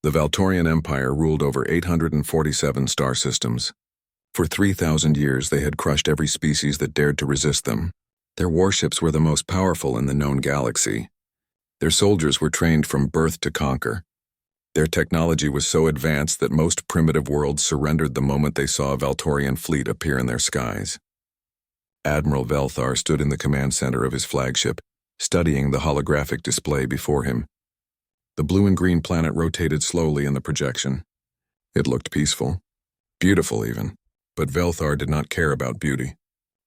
The Valtorian Empire ruled over 847 star systems. For 3,000 years they had crushed every species that dared to resist them. Their warships were the most powerful in the known galaxy. Their soldiers were trained from birth to conquer. Their technology was so advanced that most primitive worlds surrendered the moment they saw a Valtorian fleet appear in their skies. Admiral Velthar stood in the command center of his flagship, studying the holographic display before him. The blue and green planet rotated slowly in the projection. It looked peaceful, beautiful even, but Velthar did not care about beauty.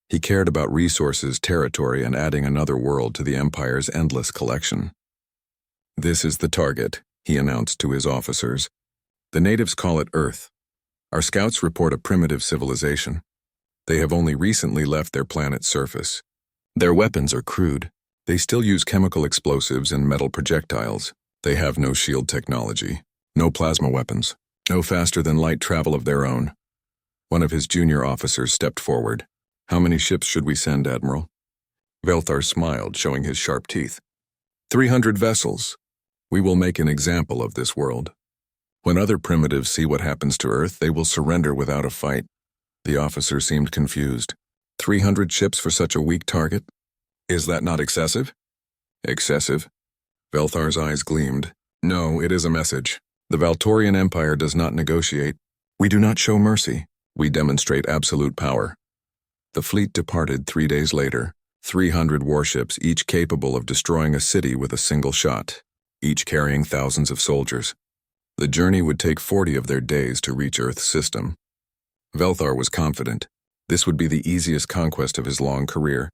He cared about resources, territory, and adding another world to the Empire's endless collection. "This is the target," he announced to his officers. "The natives call it Earth. Our scouts report a primitive civilization. They have only recently left their planet's surface. Their weapons are crude. They still use chemical explosives and metal projectiles. They have no shield technology, no plasma weapons, no faster-than-light travel of their own." One of his junior officers stepped forward. "How many ships should we send, Admiral?" Velthar smiled, showing his sharp teeth. 300 vessels. We will make an example of this world. When other primitives see what happens to Earth, they will surrender without a fight." The officer seemed confused. 300 ships for such a weak target? Is that not excessive? Excessive? Velthar's eyes gleamed. "No, it is a message. The Valtorian Empire does not negotiate. We do not show mercy. We demonstrate absolute power." The fleet departed 3 days later, 300 warships, each capable of destroying a city with a single shot, each carrying thousands of soldiers. The journey would take 40 of their days to reach Earth's system. Velthar was confident. This would be the easiest conquest of his long career.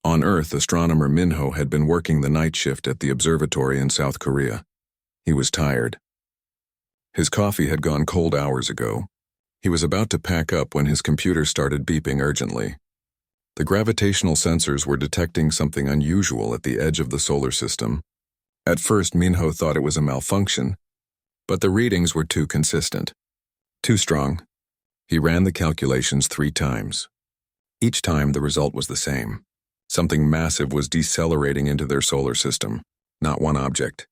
On Earth, astronomer Minho had been working the night shift at the observatory in South Korea. He was tired. His coffee had gone cold hours ago. He was about to pack up when his computer started beeping urgently. The gravitational sensors were detecting something unusual at the edge of the solar system. At first, Minho thought it was a malfunction, but the readings were too consistent, too strong. He ran the calculations 3 times. Each time, the result was the same. Something massive was decelerating into their solar system. Not one object.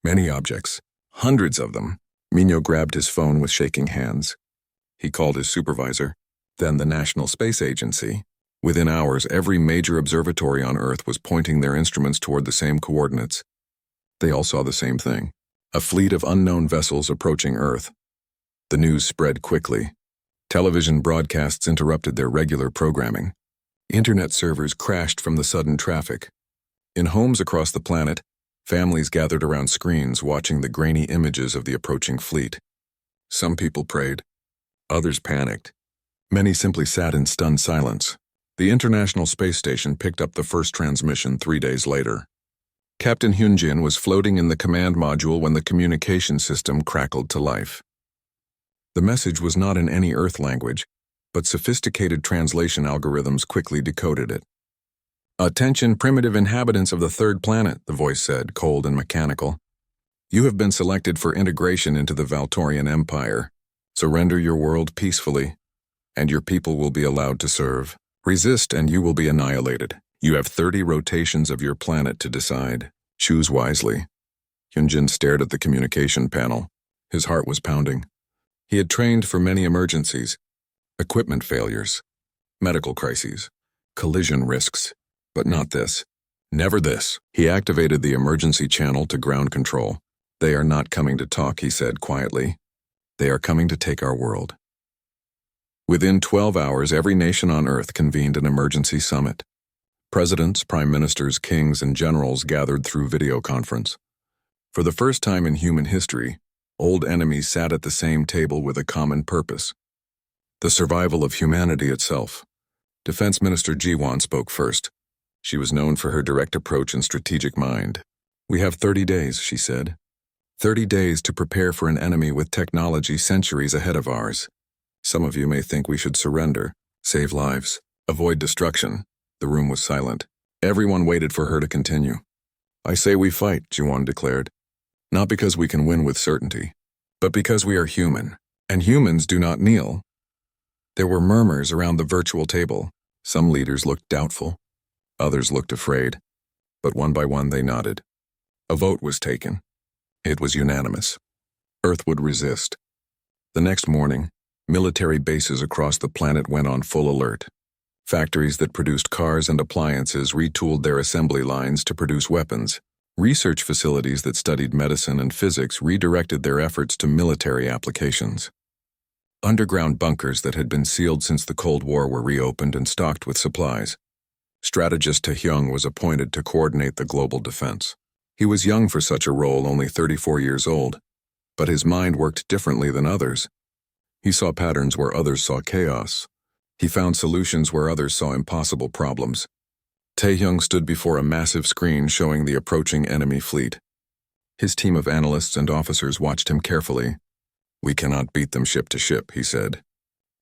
Many objects. Hundreds of them. Minho grabbed his phone with shaking hands. He called his supervisor, then the National Space Agency. Within hours, every major observatory on Earth was pointing their instruments toward the same coordinates. They all saw the same thing. A fleet of unknown vessels approaching Earth. The news spread quickly. Television broadcasts interrupted their regular programming. Internet servers crashed from the sudden traffic. In homes across the planet, families gathered around screens watching the grainy images of the approaching fleet. Some people prayed. Others panicked. Many simply sat in stunned silence. The International Space Station picked up the first transmission 3 days later. Captain Hyunjin was floating in the command module when the communication system crackled to life. The message was not in any Earth language, but sophisticated translation algorithms quickly decoded it. "Attention, primitive inhabitants of the third planet," the voice said, cold and mechanical. "You have been selected for integration into the Valtorian Empire. Surrender your world peacefully, and your people will be allowed to serve. Resist and you will be annihilated. You have 30 rotations of your planet to decide. Choose wisely." Hyunjin stared at the communication panel. His heart was pounding. He had trained for many emergencies. Equipment failures, medical crises, collision risks, but not this. Never this. He activated the emergency channel to ground control. "They are not coming to talk," he said quietly. "They are coming to take our world." Within 12 hours, every nation on Earth convened an emergency summit. Presidents, prime ministers, kings, and generals gathered through video conference. For the first time in human history, old enemies sat at the same table with a common purpose: the survival of humanity itself. Defense Minister Ji-won spoke first. She was known for her direct approach and strategic mind. "We have 30 days, she said. 30 days to prepare for an enemy with technology centuries ahead of ours. Some of you may think we should surrender, save lives, avoid destruction." The room was silent. Everyone waited for her to continue. "I say we fight," Ji-won declared. "Not because we can win with certainty, but because we are human, and humans do not kneel." There were murmurs around the virtual table. Some leaders looked doubtful. Others looked afraid. But one by one they nodded. A vote was taken. It was unanimous. Earth would resist. The next morning, military bases across the planet went on full alert. Factories that produced cars and appliances retooled their assembly lines to produce weapons. Research facilities that studied medicine and physics redirected their efforts to military applications. Underground bunkers that had been sealed since the Cold War were reopened and stocked with supplies. Strategist Tae-hyung was appointed to coordinate the global defense. He was young for such a role, only 34 years old, but his mind worked differently than others. He saw patterns where others saw chaos. He found solutions where others saw impossible problems. Tae-hyung stood before a massive screen showing the approaching enemy fleet. His team of analysts and officers watched him carefully. "We cannot beat them ship to ship," he said.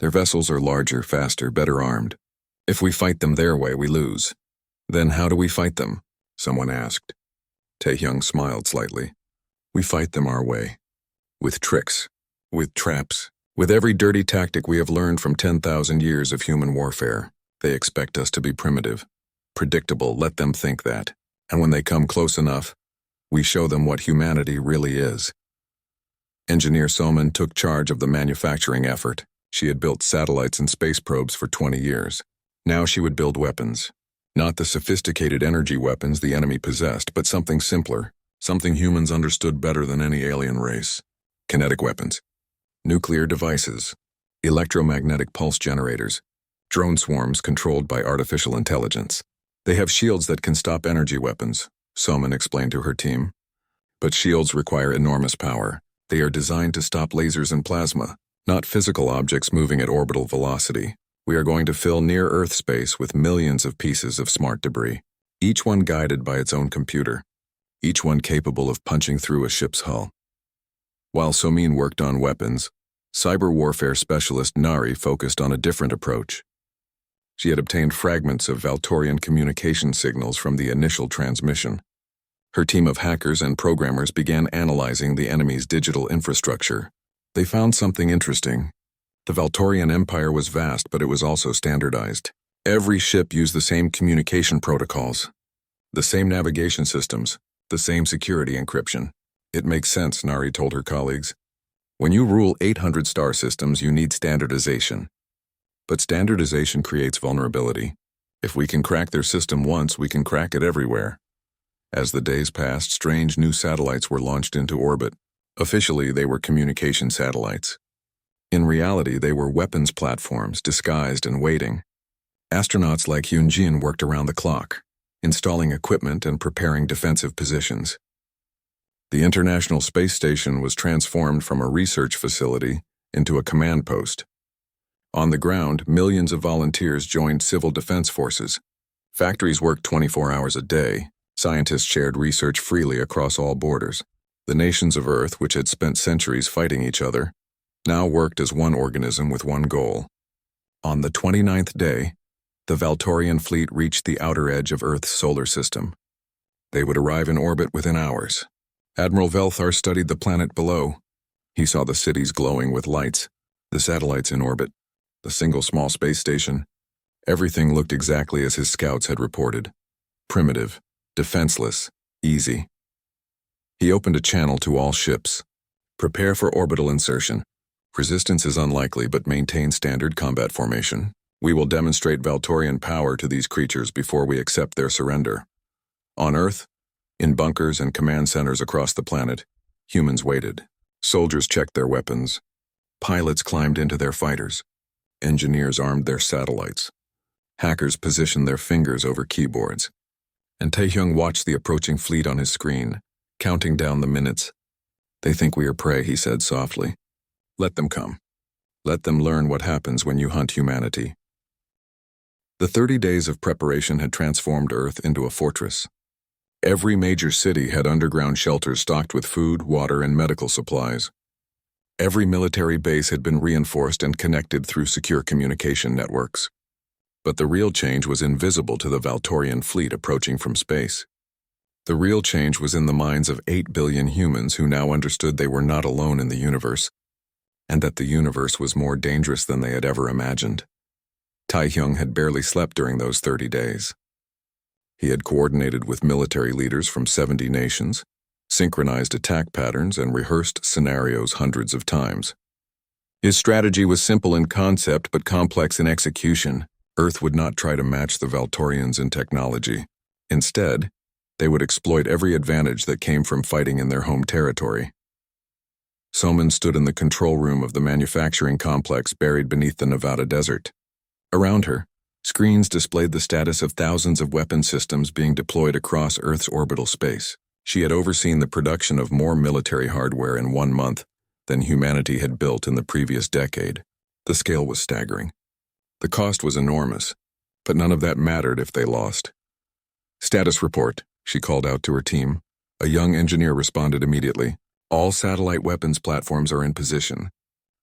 "Their vessels are larger, faster, better armed. If we fight them their way, we lose." "Then how do we fight them?" someone asked. Tae-hyung smiled slightly. "We fight them our way. With tricks, with traps, with every dirty tactic we have learned from 10,000 years of human warfare. They expect us to be primitive, predictable, let them think that. And when they come close enough, we show them what humanity really is." Engineer Soman took charge of the manufacturing effort. She had built satellites and space probes for 20 years. Now she would build weapons. Not the sophisticated energy weapons the enemy possessed, but something simpler, something humans understood better than any alien race. Kinetic weapons, nuclear devices, electromagnetic pulse generators, drone swarms controlled by artificial intelligence. "They have shields that can stop energy weapons," Soman explained to her team. "But shields require enormous power. They are designed to stop lasers and plasma, not physical objects moving at orbital velocity. We are going to fill near-Earth space with millions of pieces of smart debris, each one guided by its own computer, each one capable of punching through a ship's hull." While Somin worked on weapons, cyber warfare specialist Nari focused on a different approach. She had obtained fragments of Valtorian communication signals from the initial transmission. Her team of hackers and programmers began analyzing the enemy's digital infrastructure. They found something interesting. The Valtorian Empire was vast, but it was also standardized. Every ship used the same communication protocols, the same navigation systems, the same security encryption. "It makes sense," Nari told her colleagues. "When you rule 800 star systems, you need standardization. But standardization creates vulnerability. If we can crack their system once, we can crack it everywhere." As the days passed, strange new satellites were launched into orbit. Officially, they were communication satellites. In reality, they were weapons platforms, disguised and waiting. Astronauts like Hyun-jin worked around the clock, installing equipment and preparing defensive positions. The International Space Station was transformed from a research facility into a command post. On the ground, millions of volunteers joined civil defense forces. Factories worked 24 hours a day. Scientists shared research freely across all borders. The nations of Earth, which had spent centuries fighting each other, now worked as one organism with one goal. On the 29th day, the Valtorian fleet reached the outer edge of Earth's solar system. They would arrive in orbit within hours. Admiral Velthar studied the planet below. He saw the cities glowing with lights, the satellites in orbit, the single small space station. Everything looked exactly as his scouts had reported. Primitive, defenseless, easy. He opened a channel to all ships. "Prepare for orbital insertion. Resistance is unlikely, but maintain standard combat formation. We will demonstrate Valtorian power to these creatures before we accept their surrender." On Earth, in bunkers and command centers across the planet, humans waited. Soldiers checked their weapons. Pilots climbed into their fighters. Engineers armed their satellites. Hackers positioned their fingers over keyboards. And Tae-hyung watched the approaching fleet on his screen, counting down the minutes. "They think we are prey," he said softly. "Let them come. Let them learn what happens when you hunt humanity." The 30 days of preparation had transformed Earth into a fortress. Every major city had underground shelters stocked with food, water, and medical supplies. Every military base had been reinforced and connected through secure communication networks. But the real change was invisible to the Valtorian fleet approaching from space. The real change was in the minds of 8 billion humans who now understood they were not alone in the universe, and that the universe was more dangerous than they had ever imagined. Tae-hyung had barely slept during those 30 days. He had coordinated with military leaders from 70 nations. synchronized attack patterns, and rehearsed scenarios hundreds of times. His strategy was simple in concept but complex in execution. Earth would not try to match the Valtorians in technology. Instead, they would exploit every advantage that came from fighting in their home territory. Soman stood in the control room of the manufacturing complex buried beneath the Nevada desert. Around her, screens displayed the status of thousands of weapon systems being deployed across Earth's orbital space. She had overseen the production of more military hardware in 1 month than humanity had built in the previous decade. The scale was staggering. The cost was enormous, but none of that mattered if they lost. "Status report," she called out to her team. A young engineer responded immediately. "All satellite weapons platforms are in position.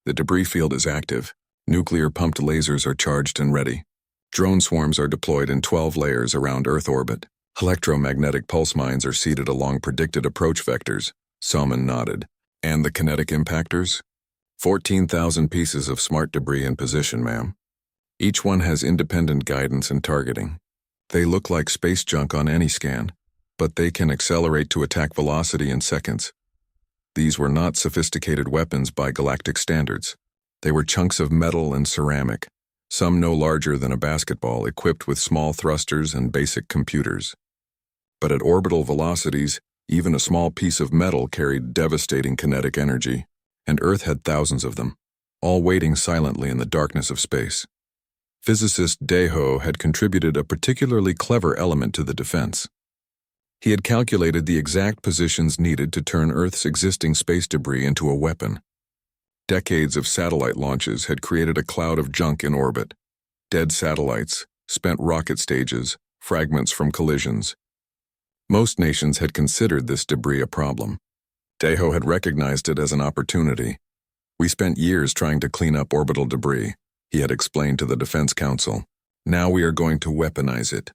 The debris field is active. Nuclear-pumped lasers are charged and ready. Drone swarms are deployed in 12 layers around Earth orbit. Electromagnetic pulse mines are seeded along predicted approach vectors." Salman nodded. "And the kinetic impactors?" 14,000 pieces of smart debris in position, ma'am. Each one has independent guidance and targeting. They look like space junk on any scan, but they can accelerate to attack velocity in seconds. These were not sophisticated weapons by galactic standards. They were chunks of metal and ceramic, some no larger than a basketball, equipped with small thrusters and basic computers. But at orbital velocities, even a small piece of metal carried devastating kinetic energy, and Earth had thousands of them, all waiting silently in the darkness of space. Physicist Deho had contributed a particularly clever element to the defense. He had calculated the exact positions needed to turn Earth's existing space debris into a weapon. Decades of satellite launches had created a cloud of junk in orbit: dead satellites, spent rocket stages, fragments from collisions. Most nations had considered this debris a problem. Deho had recognized it as an opportunity. "We spent years trying to clean up orbital debris," he had explained to the Defense Council. "Now we are going to weaponize it.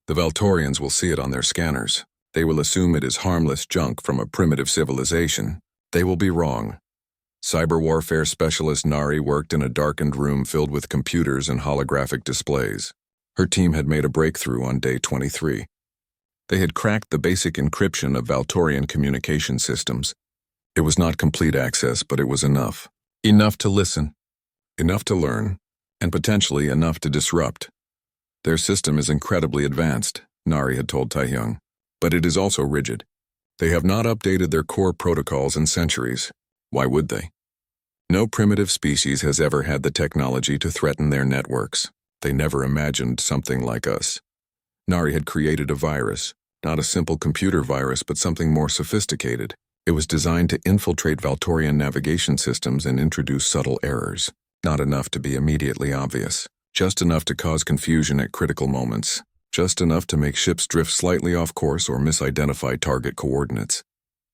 The Valtorians will see it on their scanners. They will assume it is harmless junk from a primitive civilization. They will be wrong." Cyber warfare specialist Nari worked in a darkened room filled with computers and holographic displays. Her team had made a breakthrough on day 23. They had cracked the basic encryption of Valtorian communication systems. It was not complete access, but it was enough. Enough to listen, enough to learn, and potentially enough to disrupt. "Their system is incredibly advanced," Nari had told Taehyung, "but it is also rigid. They have not updated their core protocols in centuries. Why would they? No primitive species has ever had the technology to threaten their networks. They never imagined something like us." Nari had created a virus, not a simple computer virus, but something more sophisticated. It was designed to infiltrate Valtorian navigation systems and introduce subtle errors, not enough to be immediately obvious, just enough to cause confusion at critical moments, just enough to make ships drift slightly off course or misidentify target coordinates.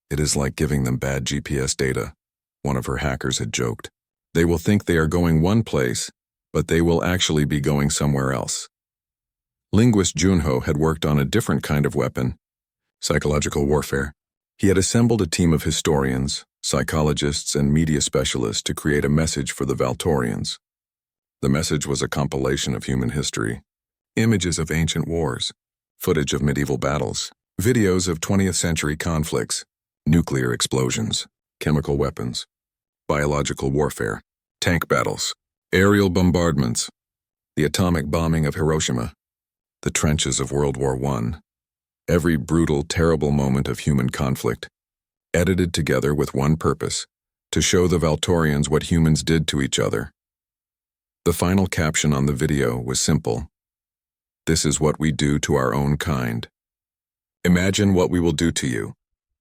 "It is like giving them bad GPS data," one of her hackers had joked. "They will think they are going one place, but they will actually be going somewhere else." Linguist Junho had worked on a different kind of weapon: psychological warfare. He had assembled a team of historians, psychologists, and media specialists to create a message for the Valtorians. The message was a compilation of human history: images of ancient wars, footage of medieval battles, videos of 20th century conflicts, nuclear explosions, chemical weapons, biological warfare, tank battles, aerial bombardments, the atomic bombing of Hiroshima, the trenches of World War I. Every brutal, terrible moment of human conflict, edited together with one purpose: to show the Valtorians what humans did to each other. The final caption on the video was simple: "This is what we do to our own kind. Imagine what we will do to you.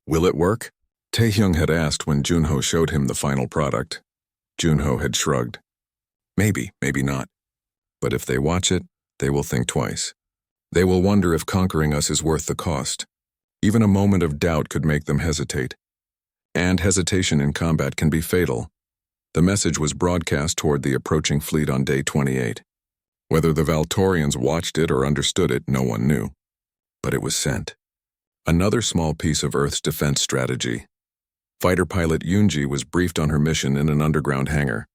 Will it work?" Taehyung had asked when Junho showed him the final product. Junho had shrugged. "Maybe, maybe not. But if they watch it, they will think twice. They will wonder if conquering us is worth the cost. Even a moment of doubt could make them hesitate. And hesitation in combat can be fatal." The message was broadcast toward the approaching fleet on day 28. Whether the Valtorians watched it or understood it, no one knew. But it was sent. Another small piece of Earth's defense strategy. Fighter pilot Yoonji was briefed on her mission in an underground hangar.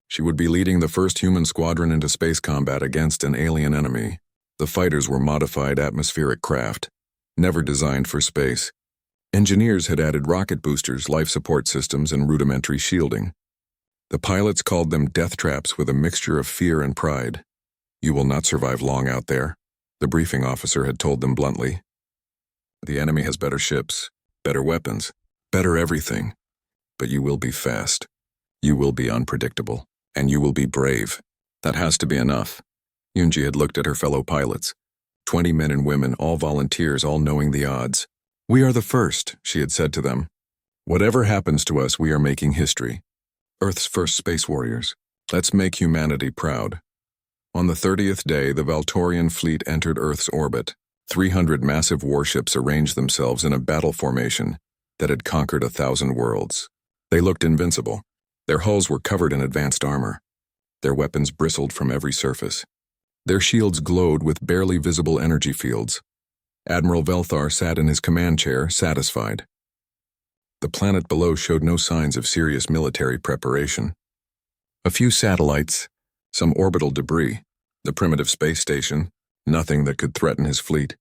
She would be leading the first human squadron into space combat against an alien enemy. The fighters were modified atmospheric craft, never designed for space. Engineers had added rocket boosters, life support systems, and rudimentary shielding. The pilots called them death traps with a mixture of fear and pride. "You will not survive long out there," the briefing officer had told them bluntly. "The enemy has better ships, better weapons, better everything. But you will be fast. You will be unpredictable. And you will be brave. That has to be enough." Yunji had looked at her fellow pilots. 20 men and women, all volunteers, all knowing the odds. "We are the first," she had said to them. "Whatever happens to us, we are making history. Earth's first space warriors. Let's make humanity proud." On the 30th day, the Valtorian fleet entered Earth's orbit. 300 massive warships arranged themselves in a battle formation that had conquered 1,000 worlds. They looked invincible. Their hulls were covered in advanced armor. Their weapons bristled from every surface. Their shields glowed with barely visible energy fields. Admiral Velthar sat in his command chair, satisfied. The planet below showed no signs of serious military preparation. A few satellites, some orbital debris, the primitive space station, nothing that could threaten his fleet.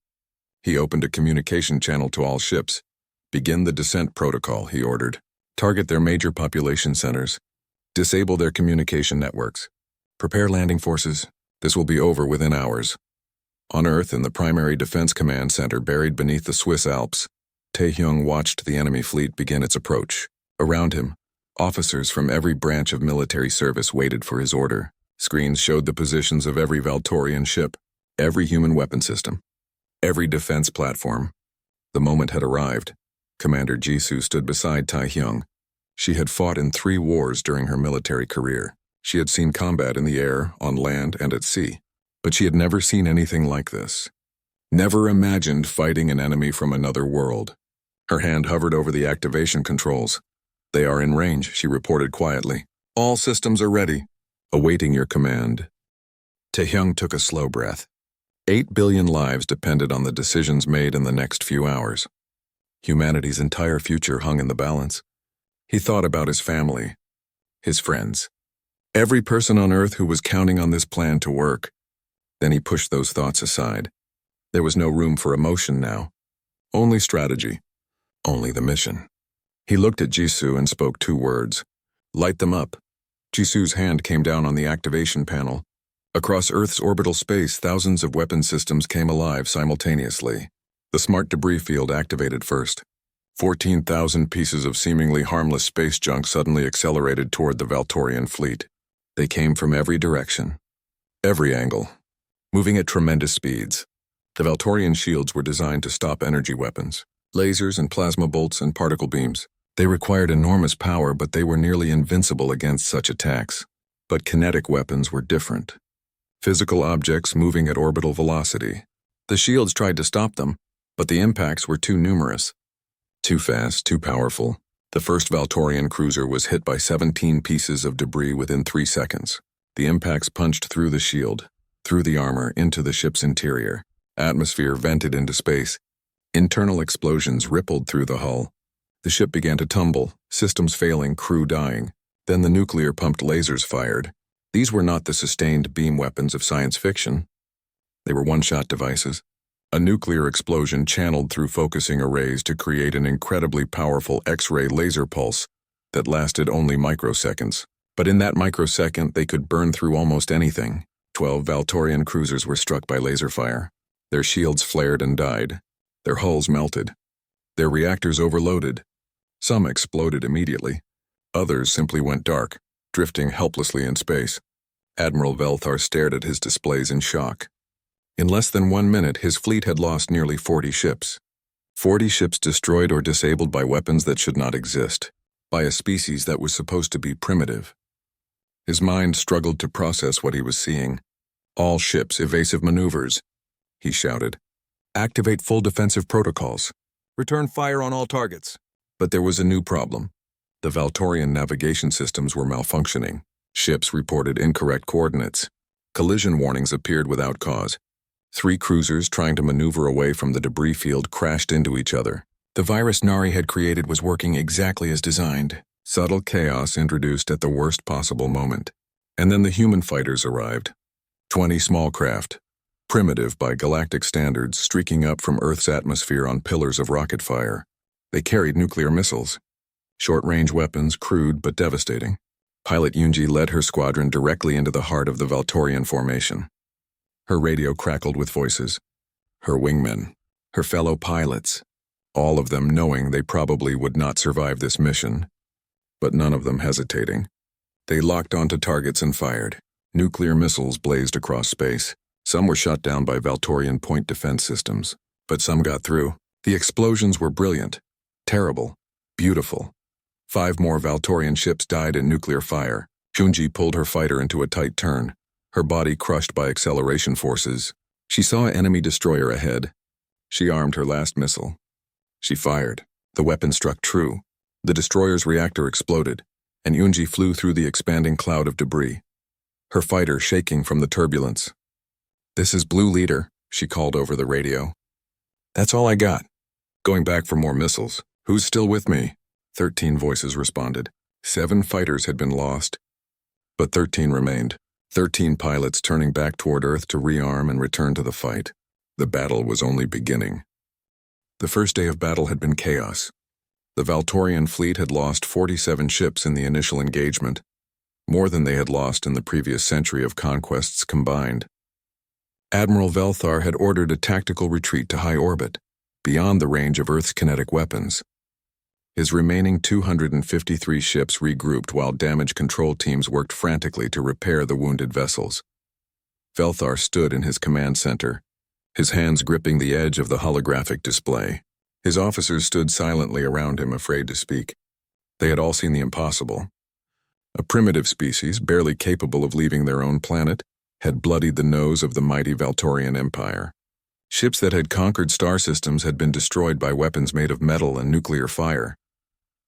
He opened a communication channel to all ships. "Begin the descent protocol," he ordered. "Target their major population centers. Disable their communication networks. Prepare landing forces. This will be over within hours." On Earth, in the primary defense command center buried beneath the Swiss Alps, Taehyung watched the enemy fleet begin its approach. Around him, officers from every branch of military service waited for his order. Screens showed the positions of every Valtorian ship, every human weapon system, every defense platform. The moment had arrived. Commander Jisoo stood beside Taehyung. She had fought in 3 wars during her military career. She had seen combat in the air, on land, and at sea. But she had never seen anything like this. Never imagined fighting an enemy from another world. Her hand hovered over the activation controls. "They are in range," she reported quietly. "All systems are ready, awaiting your command." Taehyung took a slow breath. 8 billion lives depended on the decisions made in the next few hours. Humanity's entire future hung in the balance. He thought about his family, his friends, every person on Earth who was counting on this plan to work. Then he pushed those thoughts aside. There was no room for emotion now. Only strategy. Only the mission. He looked at Jisoo and spoke 2 words. "Light them up." Jisoo's hand came down on the activation panel. Across Earth's orbital space, thousands of weapon systems came alive simultaneously. The smart debris field activated first. 14,000 pieces of seemingly harmless space junk suddenly accelerated toward the Valtorian fleet. They came from every direction, every angle, moving at tremendous speeds. The Valtorian shields were designed to stop energy weapons, lasers and plasma bolts and particle beams. They required enormous power, but they were nearly invincible against such attacks. But kinetic weapons were different. Physical objects moving at orbital velocity. The shields tried to stop them, but the impacts were too numerous. Too fast, too powerful. The first Valtorian cruiser was hit by 17 pieces of debris within 3 seconds. The impacts punched through the shield, through the armor, into the ship's interior. Atmosphere vented into space. Internal explosions rippled through the hull. The ship began to tumble, systems failing, crew dying. Then the nuclear-pumped lasers fired. These were not the sustained beam weapons of science fiction. They were one-shot devices. A nuclear explosion channeled through focusing arrays to create an incredibly powerful X-ray laser pulse that lasted only microseconds. But in that microsecond, they could burn through almost anything. 12 Valtorian cruisers were struck by laser fire. Their shields flared and died. Their hulls melted. Their reactors overloaded. Some exploded immediately. Others simply went dark, drifting helplessly in space. Admiral Velthar stared at his displays in shock. In less than 1 minute, his fleet had lost nearly 40 ships. 40 ships destroyed or disabled by weapons that should not exist, by a species that was supposed to be primitive. His mind struggled to process what he was seeing. "All ships, evasive maneuvers," he shouted. "Activate full defensive protocols. Return fire on all targets." But there was a new problem. The Valtorian navigation systems were malfunctioning. Ships reported incorrect coordinates. Collision warnings appeared without cause. 3 cruisers trying to maneuver away from the debris field crashed into each other. The virus Nari had created was working exactly as designed. Subtle chaos introduced at the worst possible moment. And then the human fighters arrived. 20 small craft, primitive by galactic standards, streaking up from Earth's atmosphere on pillars of rocket fire. They carried nuclear missiles. Short-range weapons, crude but devastating. Pilot Yunji led her squadron directly into the heart of the Valtorian formation. Her radio crackled with voices. Her wingmen, her fellow pilots, all of them knowing they probably would not survive this mission, but none of them hesitating. They locked onto targets and fired. Nuclear missiles blazed across space. Some were shot down by Valtorian point defense systems, but some got through. The explosions were brilliant, terrible, beautiful. 5 more Valtorian ships died in nuclear fire. Junji pulled her fighter into a tight turn, her body crushed by acceleration forces. She saw an enemy destroyer ahead. She armed her last missile. She fired. The weapon struck true. The destroyer's reactor exploded, and Yunji flew through the expanding cloud of debris, her fighter shaking from the turbulence. "This is Blue Leader," she called over the radio. "That's all I got. Going back for more missiles. Who's still with me?" 13 voices responded. 7 fighters had been lost, but 13 remained. 13 pilots turning back toward Earth to rearm and return to the fight. The battle was only beginning. The first day of battle had been chaos. The Valtorian fleet had lost 47 ships in the initial engagement, more than they had lost in the previous century of conquests combined. Admiral Velthar had ordered a tactical retreat to high orbit, beyond the range of Earth's kinetic weapons. His remaining 253 ships regrouped while damage control teams worked frantically to repair the wounded vessels. Velthar stood in his command center, his hands gripping the edge of the holographic display. His officers stood silently around him, afraid to speak. They had all seen the impossible. A primitive species, barely capable of leaving their own planet, had bloodied the nose of the mighty Valtorian Empire. Ships that had conquered star systems had been destroyed by weapons made of metal and nuclear fire.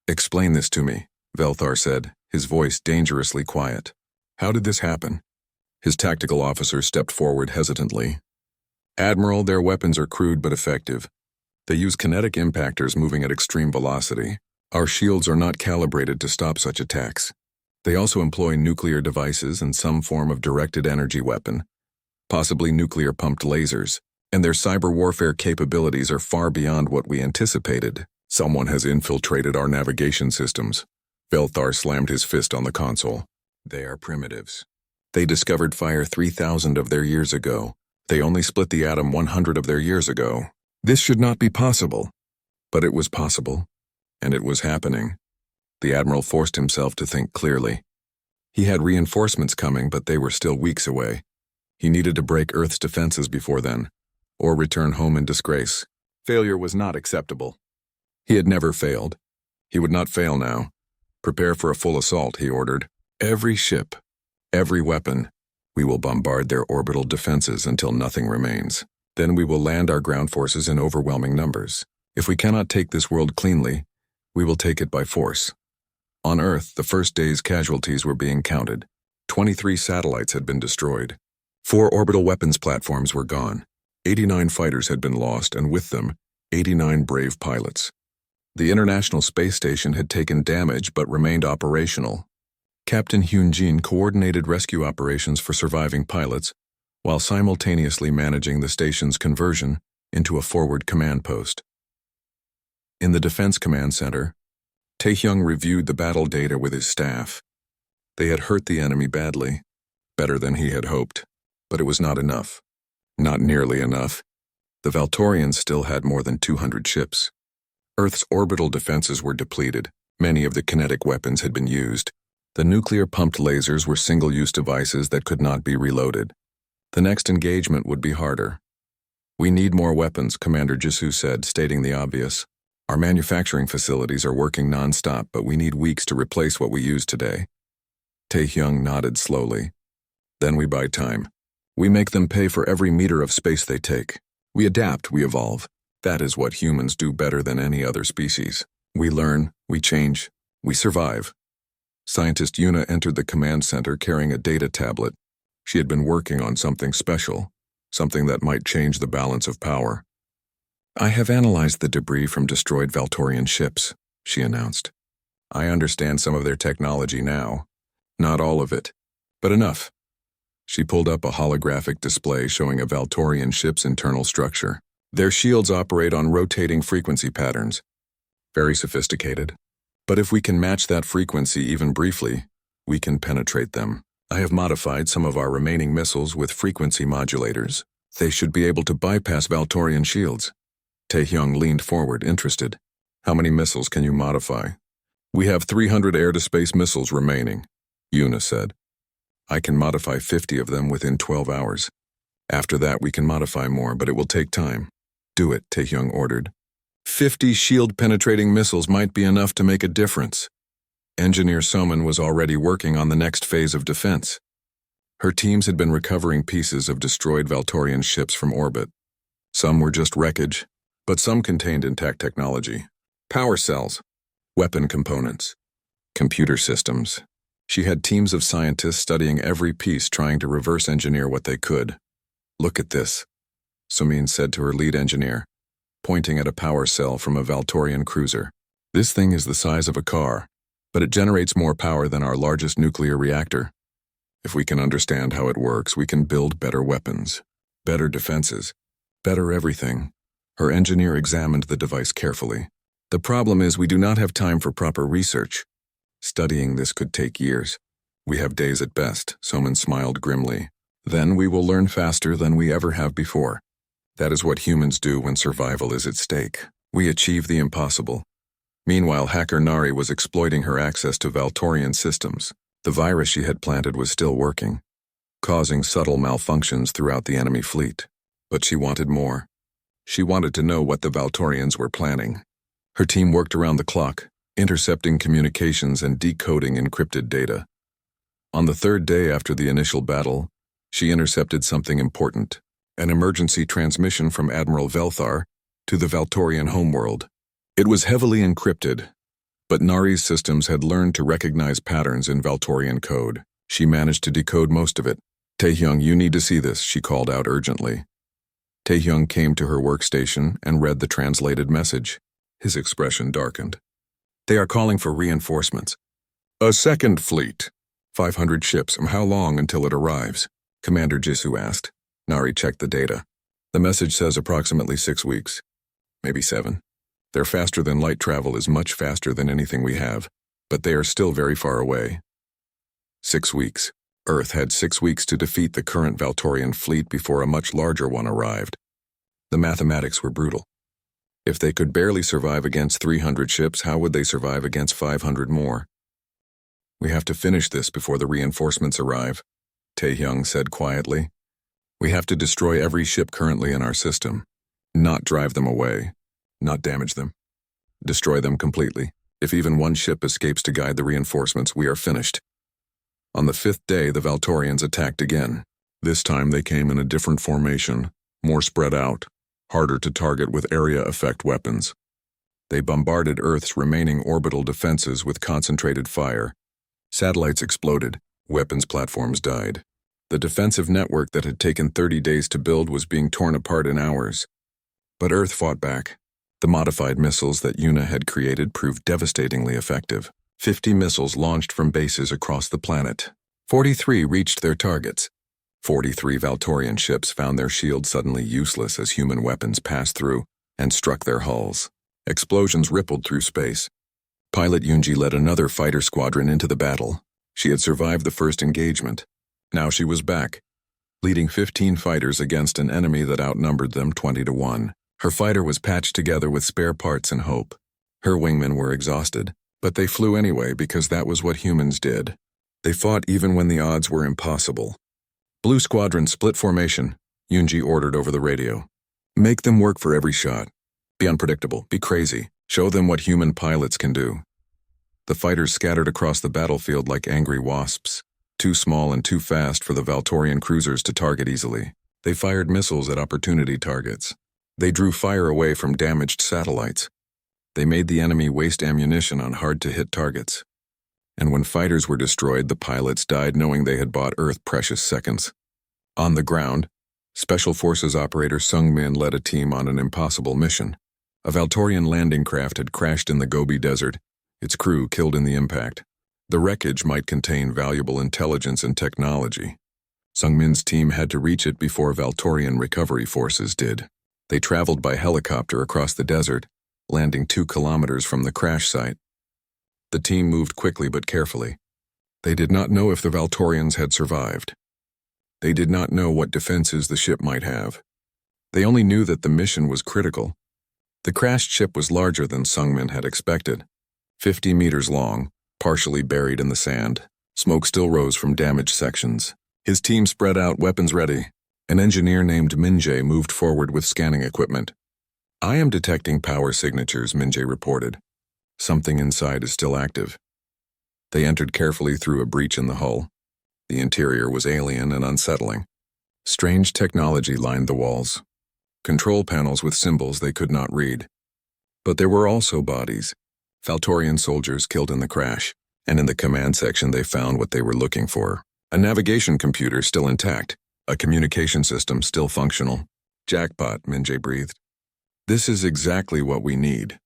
"Explain this to me," Velthar said, his voice dangerously quiet. "How did this happen?" His tactical officer stepped forward hesitantly. "Admiral, their weapons are crude but effective. They use kinetic impactors moving at extreme velocity. Our shields are not calibrated to stop such attacks. They also employ nuclear devices and some form of directed energy weapon, possibly nuclear-pumped lasers, and their cyber warfare capabilities are far beyond what we anticipated. Someone has infiltrated our navigation systems." Velthar slammed his fist on the console. "They are primitives. They discovered fire 3,000 of their years ago. They only split the atom 100 of their years ago. This should not be possible." But it was possible, and it was happening. The Admiral forced himself to think clearly. He had reinforcements coming, but they were still weeks away. He needed to break Earth's defenses before then, or return home in disgrace. Failure was not acceptable. He had never failed. He would not fail now. "Prepare for a full assault," he ordered. "Every ship, every weapon. We will bombard their orbital defenses until nothing remains. Then we will land our ground forces in overwhelming numbers. If we cannot take this world cleanly, we will take it by force." On Earth, the first day's casualties were being counted. 23 satellites had been destroyed. 4 orbital weapons platforms were gone. 89 fighters had been lost, and with them, 89 brave pilots. The International Space Station had taken damage but remained operational. Captain Hyun-jin coordinated rescue operations for surviving pilots while simultaneously managing the station's conversion into a forward command post. In the Defense Command Center, Taehyung reviewed the battle data with his staff. They had hurt the enemy badly, better than he had hoped, but it was not enough. Not nearly enough. The Valtorians still had more than 200 ships. Earth's orbital defenses were depleted. Many of the kinetic weapons had been used. The nuclear-pumped lasers were single-use devices that could not be reloaded. The next engagement would be harder. "We need more weapons," Commander Jisoo said, stating the obvious. "Our manufacturing facilities are working non-stop, but we need weeks to replace what we use today." Taehyung nodded slowly. "Then we buy time. We make them pay for every meter of space they take. We adapt, we evolve. That is what humans do better than any other species. We learn, we change, we survive." Scientist Yuna entered the command center carrying a data tablet. She had been working on something special, something that might change the balance of power. "I have analyzed the debris from destroyed Valtorian ships," she announced. "I understand some of their technology now. Not all of it, but enough." She pulled up a holographic display showing a Valtorian ship's internal structure. "Their shields operate on rotating frequency patterns. Very sophisticated. But if we can match that frequency even briefly, we can penetrate them. I have modified some of our remaining missiles with frequency modulators. They should be able to bypass Valtorian shields. Taehyung leaned forward, interested. How many missiles can you modify? We have 300 air-to-space missiles remaining, Yuna said. I can modify 50 of them within 12 hours. After that, we can modify more, but it will take time. Do it, Taehyung ordered. 50 shield-penetrating missiles might be enough to make a difference. Engineer Soman was already working on the next phase of defense. Her teams had been recovering pieces of destroyed Valtorian ships from orbit. Some were just wreckage, but some contained intact technology. Power cells, weapon components, computer systems. She had teams of scientists studying every piece, trying to reverse engineer what they could. Look at this, Sumin said to her lead engineer, pointing at a power cell from a Valtorian cruiser. This thing is the size of a car, but it generates more power than our largest nuclear reactor. If we can understand how it works, we can build better weapons, better defenses, better everything. Her engineer examined the device carefully. The problem is we do not have time for proper research. Studying this could take years. We have days at best, Soman smiled grimly. Then we will learn faster than we ever have before. That is what humans do when survival is at stake. We achieve the impossible. Meanwhile, hacker Nari was exploiting her access to Valtorian systems. The virus she had planted was still working, causing subtle malfunctions throughout the enemy fleet. But she wanted more. She wanted to know what the Valtorians were planning. Her team worked around the clock, intercepting communications and decoding encrypted data. On the third day after the initial battle, she intercepted something important, an emergency transmission from Admiral Velthar to the Valtorian homeworld. It was heavily encrypted, but Nari's systems had learned to recognize patterns in Valtorian code. She managed to decode most of it. Taehyung, you need to see this, she called out urgently. Taehyung came to her workstation and read the translated message. His expression darkened. They are calling for reinforcements. A second fleet. 500 ships. How long until it arrives? Commander Jisoo asked. Nari checked the data. The message says approximately 6 weeks. Maybe 7. Their faster than light travel is much faster than anything we have, but they are still very far away. 6 weeks. Earth had 6 weeks to defeat the current Valtorian fleet before a much larger one arrived. The mathematics were brutal. If they could barely survive against 300 ships, how would they survive against 500 more? We have to finish this before the reinforcements arrive, Taehyung said quietly. We have to destroy every ship currently in our system. Not drive them away. Not damage them. Destroy them completely. If even one ship escapes to guide the reinforcements, we are finished. On the 5th day, the Valtorians attacked again. This time they came in a different formation, more spread out, harder to target with area effect weapons. They bombarded Earth's remaining orbital defenses with concentrated fire. Satellites exploded. Weapons platforms died. The defensive network that had taken 30 days to build was being torn apart in hours. But Earth fought back. The modified missiles that Yuna had created proved devastatingly effective. 50 missiles launched from bases across the planet. 43 reached their targets. 43 Valtorian ships found their shields suddenly useless as human weapons passed through and struck their hulls. Explosions rippled through space. Pilot Yunji led another fighter squadron into the battle. She had survived the first engagement. Now she was back, leading 15 fighters against an enemy that outnumbered them 20-1. Her fighter was patched together with spare parts and hope. Her wingmen were exhausted, but they flew anyway because that was what humans did. They fought even when the odds were impossible. Blue Squadron split formation, Yunji ordered over the radio. Make them work for every shot. Be unpredictable, be crazy. Show them what human pilots can do. The fighters scattered across the battlefield like angry wasps, too small and too fast for the Valtorian cruisers to target easily. They fired missiles at opportunity targets. They drew fire away from damaged satellites. They made the enemy waste ammunition on hard-to-hit targets. And when fighters were destroyed, the pilots died knowing they had bought Earth precious seconds. On the ground, Special Forces operator Sung Min led a team on an impossible mission. A Valtorian landing craft had crashed in the Gobi Desert, its crew killed in the impact. The wreckage might contain valuable intelligence and technology. Sung Min's team had to reach it before Valtorian recovery forces did. They traveled by helicopter across the desert, landing 2 kilometers from the crash site. The team moved quickly but carefully. They did not know if the Valtorians had survived. They did not know what defenses the ship might have. They only knew that the mission was critical. The crashed ship was larger than Sungmin had expected. 50 meters long, partially buried in the sand. Smoke still rose from damaged sections. His team spread out, weapons ready. An engineer named Minjae moved forward with scanning equipment. "I am detecting power signatures," Minjae reported. "Something inside is still active." They entered carefully through a breach in the hull. The interior was alien and unsettling. Strange technology lined the walls. Control panels with symbols they could not read. But there were also bodies. Valtorian soldiers killed in the crash, and in the command section they found what they were looking for. A navigation computer still intact, a communication system still functional. "Jackpot," Minjae breathed. "This is exactly what we need."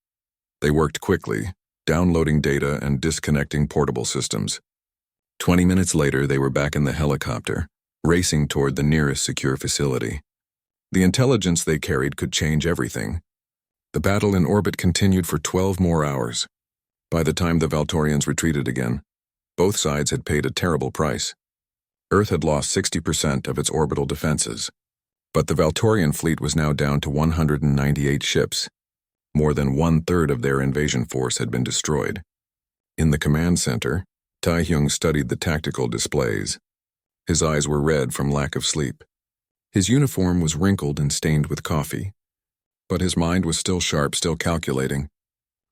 They worked quickly, downloading data and disconnecting portable systems. 20 minutes later, they were back in the helicopter, racing toward the nearest secure facility. The intelligence they carried could change everything. The battle in orbit continued for 12 more hours. By the time the Valtorians retreated again, both sides had paid a terrible price. Earth had lost 60% of its orbital defenses, but the Valtorian fleet was now down to 198 ships. More than 1/3 of their invasion force had been destroyed. In the command center, Taehyung studied the tactical displays. His eyes were red from lack of sleep. His uniform was wrinkled and stained with coffee. But his mind was still sharp, still calculating.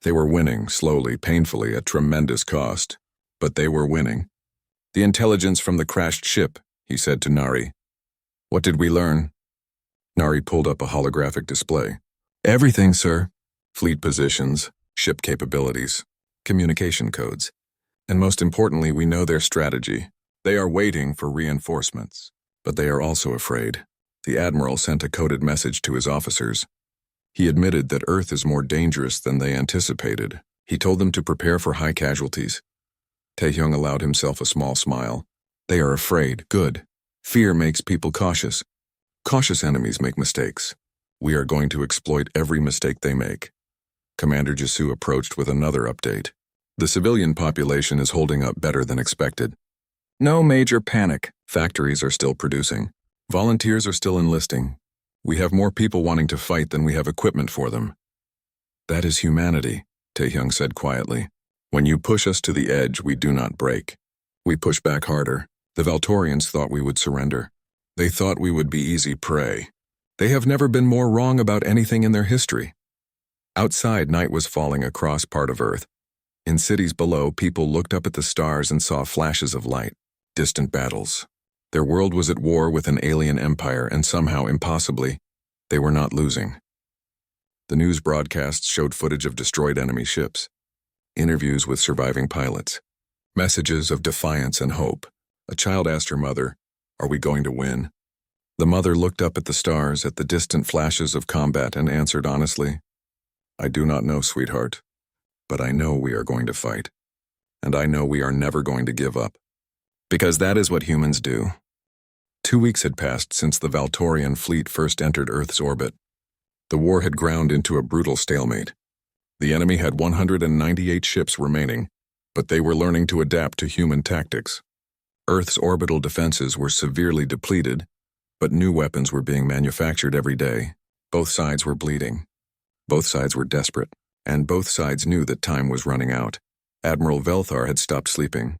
They were winning, slowly, painfully, at tremendous cost. But they were winning. "The intelligence from the crashed ship," he said to Nari. "What did we learn?" Nari pulled up a holographic display. "Everything, sir. Fleet positions, ship capabilities, communication codes. And most importantly, we know their strategy. They are waiting for reinforcements. But they are also afraid." The Admiral sent a coded message to his officers. He admitted that Earth is more dangerous than they anticipated. He told them to prepare for high casualties. Taehyung allowed himself a small smile. "They are afraid. Good. Fear makes people cautious. Cautious enemies make mistakes. We are going to exploit every mistake they make." Commander Jisoo approached with another update. "The civilian population is holding up better than expected. No major panic. Factories are still producing. Volunteers are still enlisting. We have more people wanting to fight than we have equipment for them." "That is humanity," Taehyung said quietly. "When you push us to the edge, we do not break. We push back harder. The Valtorians thought we would surrender. They thought we would be easy prey. They have never been more wrong about anything in their history." Outside, night was falling across part of Earth. In cities below, people looked up at the stars and saw flashes of light. Distant battles. Their world was at war with an alien empire, and somehow, impossibly, they were not losing. The news broadcasts showed footage of destroyed enemy ships, interviews with surviving pilots, messages of defiance and hope. A child asked her mother, "Are we going to win?" The mother looked up at the stars, at the distant flashes of combat, and answered honestly, "I do not know, sweetheart, but I know we are going to fight, and I know we are never going to give up. Because that is what humans do." 2 weeks had passed since the Valtorian fleet first entered Earth's orbit. The war had ground into a brutal stalemate. The enemy had 198 ships remaining, but they were learning to adapt to human tactics. Earth's orbital defenses were severely depleted, but new weapons were being manufactured every day. Both sides were bleeding. Both sides were desperate, and both sides knew that time was running out. Admiral Velthar had stopped sleeping.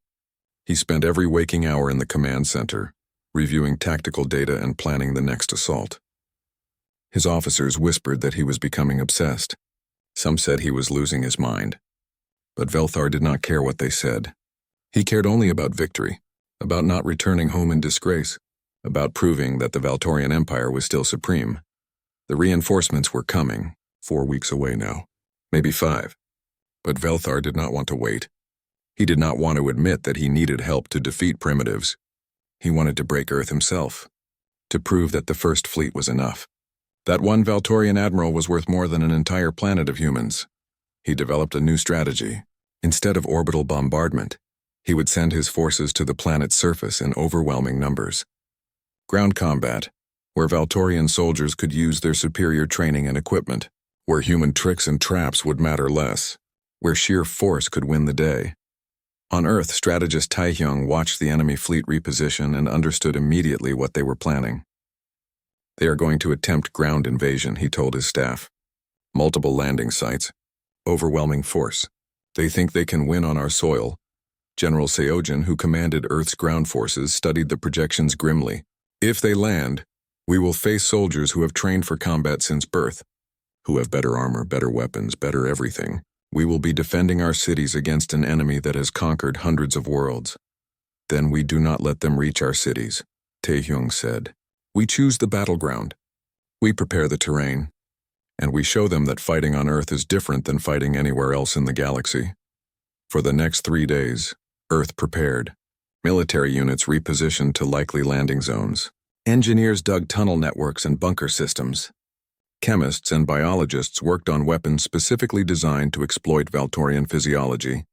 He spent every waking hour in the command center, reviewing tactical data and planning the next assault. His officers whispered that he was becoming obsessed. Some said he was losing his mind. But Velthar did not care what they said. He cared only about victory, about not returning home in disgrace, about proving that the Valtorian Empire was still supreme. The reinforcements were coming, 4 weeks away now, maybe 5. But Velthar did not want to wait. He did not want to admit that he needed help to defeat primitives. He wanted to break Earth himself, to prove that the First Fleet was enough. That one Valtorian admiral was worth more than an entire planet of humans. He developed a new strategy. Instead of orbital bombardment, he would send his forces to the planet's surface in overwhelming numbers. Ground combat, where Valtorian soldiers could use their superior training and equipment, where human tricks and traps would matter less, where sheer force could win the day. On Earth, strategist Taehyung watched the enemy fleet reposition and understood immediately what they were planning. They are going to attempt ground invasion, he told his staff. Multiple landing sites. Overwhelming force. They think they can win on our soil. General Seojin, who commanded Earth's ground forces, studied the projections grimly. If they land, we will face soldiers who have trained for combat since birth, who have better armor, better weapons, better everything. We will be defending our cities against an enemy that has conquered hundreds of worlds. Then we do not let them reach our cities, Taehyung said. We choose the battleground. We prepare the terrain. And we show them that fighting on Earth is different than fighting anywhere else in the galaxy. For the next 3 days, Earth prepared. Military units repositioned to likely landing zones. Engineers dug tunnel networks and bunker systems. Chemists and biologists worked on weapons specifically designed to exploit Valtorian physiology.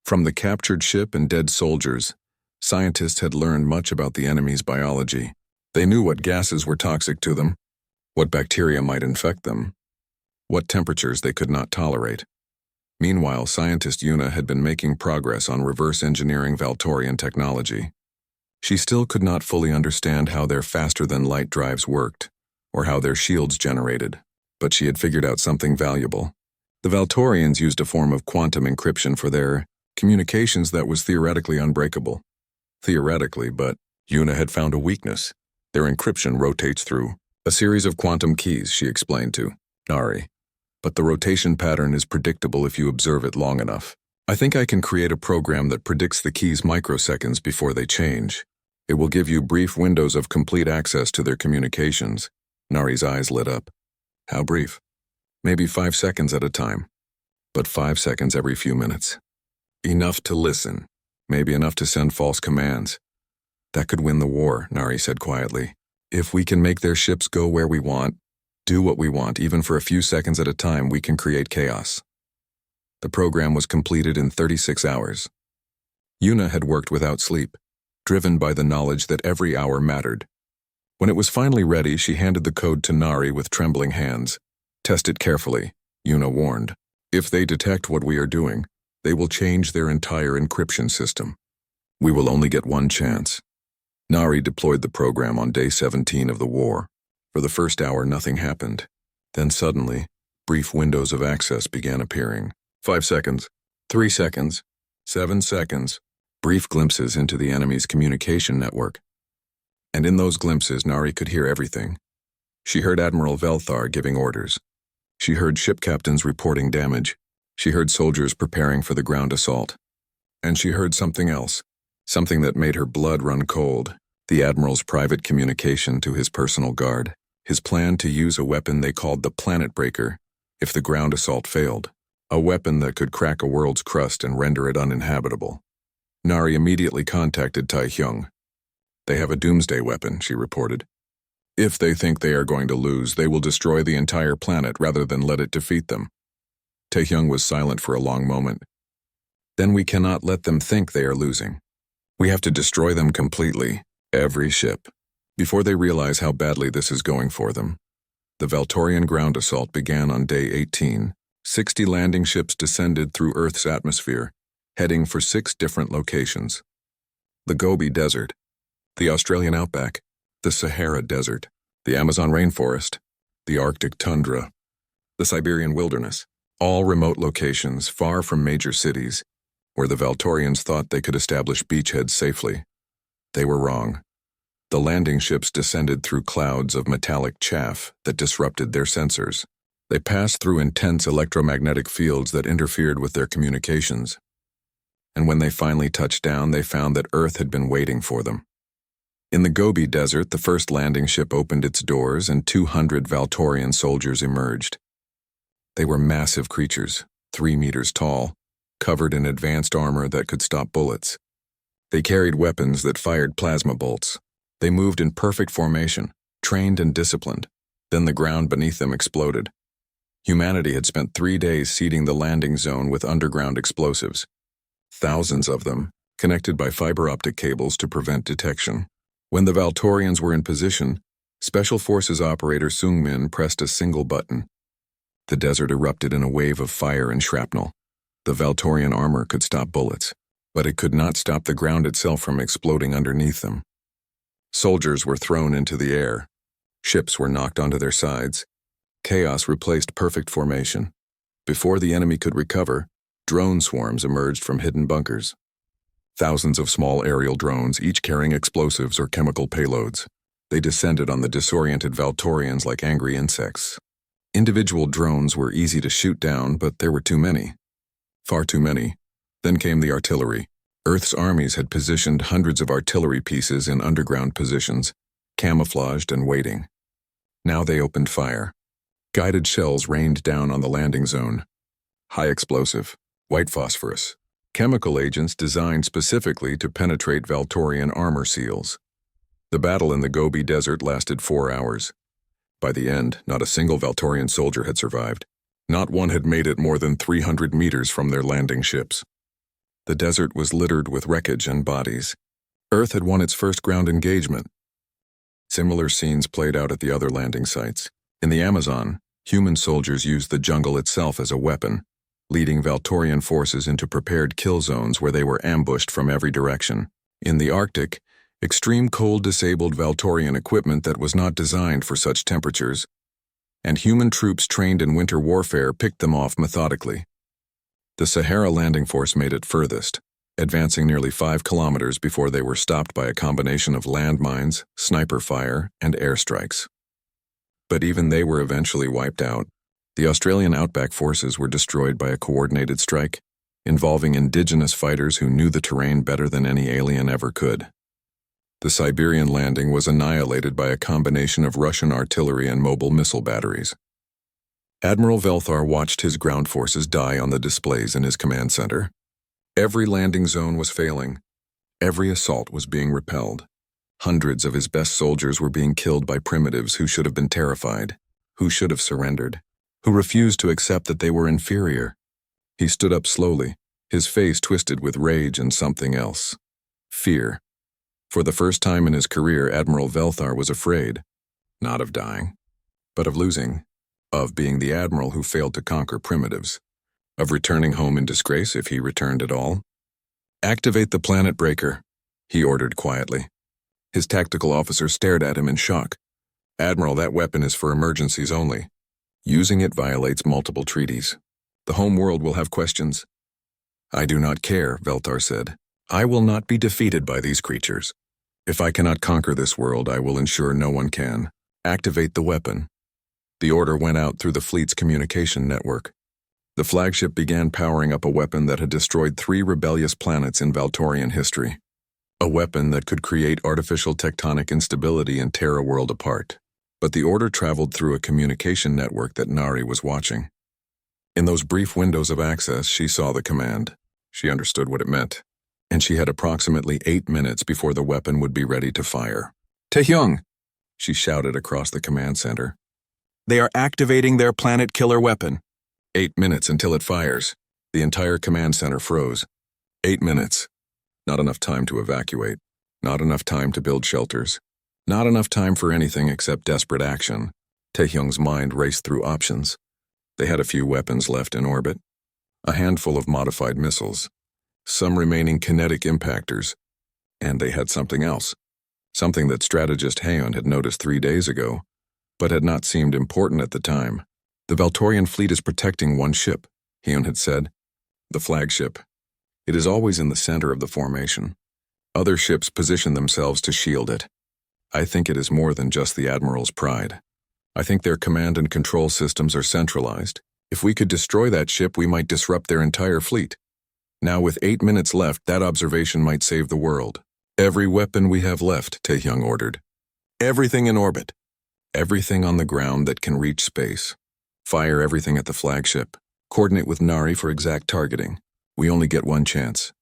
From the captured ship and dead soldiers, scientists had learned much about the enemy's biology. They knew what gases were toxic to them, what bacteria might infect them, what temperatures they could not tolerate. Meanwhile, scientist Yuna had been making progress on reverse engineering Valtorian technology. She still could not fully understand how their faster-than-light drives worked, or how their shields generated, but she had figured out something valuable. The Valtorians used a form of quantum encryption for their communications that was theoretically unbreakable. Theoretically, but Yuna had found a weakness. Their encryption rotates through a series of quantum keys, she explained to Nari. But the rotation pattern is predictable if you observe it long enough. I think I can create a program that predicts the keys microseconds before they change. It will give you brief windows of complete access to their communications. Nari's eyes lit up. How brief? Maybe 5 seconds at a time. But 5 seconds every few minutes. Enough to listen. Maybe enough to send false commands. That could win the war, Nari said quietly. If we can make their ships go where we want, do what we want, even for a few seconds at a time, we can create chaos. The program was completed in 36 hours. Yuna had worked without sleep, driven by the knowledge that every hour mattered. When it was finally ready, she handed the code to Nari with trembling hands. Test it carefully, Yuna warned. If they detect what we are doing, they will change their entire encryption system. We will only get one chance. Nari deployed the program on day 17 of the war. For the first hour, nothing happened. Then suddenly, brief windows of access began appearing. 5 seconds, 3 seconds, 7 seconds. Brief glimpses into the enemy's communication network. And in those glimpses, Nari could hear everything. She heard Admiral Velthar giving orders. She heard ship captains reporting damage. She heard soldiers preparing for the ground assault. And she heard something else, something that made her blood run cold. The Admiral's private communication to his personal guard. His plan to use a weapon they called the Planet Breaker if the ground assault failed. A weapon that could crack a world's crust and render it uninhabitable. Nari immediately contacted Taehyung. They have a doomsday weapon, she reported. If they think they are going to lose, they will destroy the entire planet rather than let it defeat them. Taehyung was silent for a long moment. Then we cannot let them think they are losing. We have to destroy them completely, every ship, before they realize how badly this is going for them. The Valtorian ground assault began on day 18. 60 landing ships descended through Earth's atmosphere, heading for 6 different locations. The Gobi Desert, the Australian outback, the Sahara Desert, the Amazon rainforest, the Arctic tundra, the Siberian wilderness, all remote locations far from major cities, where the Valtorians thought they could establish beachheads safely. They were wrong. The landing ships descended through clouds of metallic chaff that disrupted their sensors. They passed through intense electromagnetic fields that interfered with their communications. And when they finally touched down, they found that Earth had been waiting for them. In the Gobi Desert, the first landing ship opened its doors and 200 Valtorian soldiers emerged. They were massive creatures, 3 meters tall, covered in advanced armor that could stop bullets. They carried weapons that fired plasma bolts. They moved in perfect formation, trained and disciplined. Then the ground beneath them exploded. Humanity had spent 3 days seeding the landing zone with underground explosives. Thousands of them, connected by fiber optic cables to prevent detection. When the Valtorians were in position, Special Forces operator Sung Min pressed a single button. The desert erupted in a wave of fire and shrapnel. The Valtorian armor could stop bullets, but it could not stop the ground itself from exploding underneath them. Soldiers were thrown into the air. Ships were knocked onto their sides. Chaos replaced perfect formation. Before the enemy could recover, drone swarms emerged from hidden bunkers. Thousands of small aerial drones, each carrying explosives or chemical payloads. They descended on the disoriented Valtorians like angry insects. Individual drones were easy to shoot down, but there were too many. Far too many. Then came the artillery. Earth's armies had positioned hundreds of artillery pieces in underground positions, camouflaged and waiting. Now they opened fire. Guided shells rained down on the landing zone. High explosive, white phosphorus. Chemical agents designed specifically to penetrate Valtorian armor seals. The battle in the Gobi Desert lasted 4 hours. By the end, not a single Valtorian soldier had survived. Not one had made it more than 300 meters from their landing ships. The desert was littered with wreckage and bodies. Earth had won its first ground engagement. Similar scenes played out at the other landing sites. In the Amazon, human soldiers used the jungle itself as a weapon, leading Valtorian forces into prepared kill zones where they were ambushed from every direction. In the Arctic, extreme cold disabled Valtorian equipment that was not designed for such temperatures, and human troops trained in winter warfare picked them off methodically. The Sahara landing force made it furthest, advancing nearly 5 kilometers before they were stopped by a combination of landmines, sniper fire, and airstrikes. But even they were eventually wiped out. The Australian outback forces were destroyed by a coordinated strike, involving indigenous fighters who knew the terrain better than any alien ever could. The Siberian landing was annihilated by a combination of Russian artillery and mobile missile batteries. Admiral Velthar watched his ground forces die on the displays in his command center. Every landing zone was failing. Every assault was being repelled. Hundreds of his best soldiers were being killed by primitives who should have been terrified, who should have surrendered, who refused to accept that they were inferior. He stood up slowly, his face twisted with rage and something else. Fear. For the first time in his career, Admiral Velthar was afraid, not of dying, but of losing, of being the admiral who failed to conquer primitives, of returning home in disgrace if he returned at all. "Activate the planet breaker," he ordered quietly. His tactical officer stared at him in shock. "Admiral, that weapon is for emergencies only. Using it violates multiple treaties. The home world will have questions." "I do not care," Velthar said. "I will not be defeated by these creatures. If I cannot conquer this world, I will ensure no one can. Activate the weapon." The order went out through the fleet's communication network. The flagship began powering up a weapon that had destroyed 3 rebellious planets in Valtorian history. A weapon that could create artificial tectonic instability and tear a world apart. But the order traveled through a communication network that Nari was watching. In those brief windows of access, she saw the command. She understood what it meant. And she had approximately 8 minutes before the weapon would be ready to fire. "Taehyung!" she shouted across the command center. "They are activating their planet killer weapon." 8 minutes until it fires. The entire command center froze. 8 minutes. Not enough time to evacuate. Not enough time to build shelters. Not enough time for anything except desperate action. Taehyung's mind raced through options. They had a few weapons left in orbit. A handful of modified missiles. Some remaining kinetic impactors. And they had something else. Something that strategist Haon had noticed 3 days ago, but had not seemed important at the time. "The Valtorian fleet is protecting one ship," Haon had said. "The flagship. It is always in the center of the formation. Other ships position themselves to shield it. I think it is more than just the Admiral's pride. I think their command and control systems are centralized. If we could destroy that ship, we might disrupt their entire fleet. Now with 8 minutes left, that observation might save the world." "Every weapon we have left," Taehyung ordered. "Everything in orbit. Everything on the ground that can reach space. Fire everything at the flagship. Coordinate with Nari for exact targeting. We only get one chance."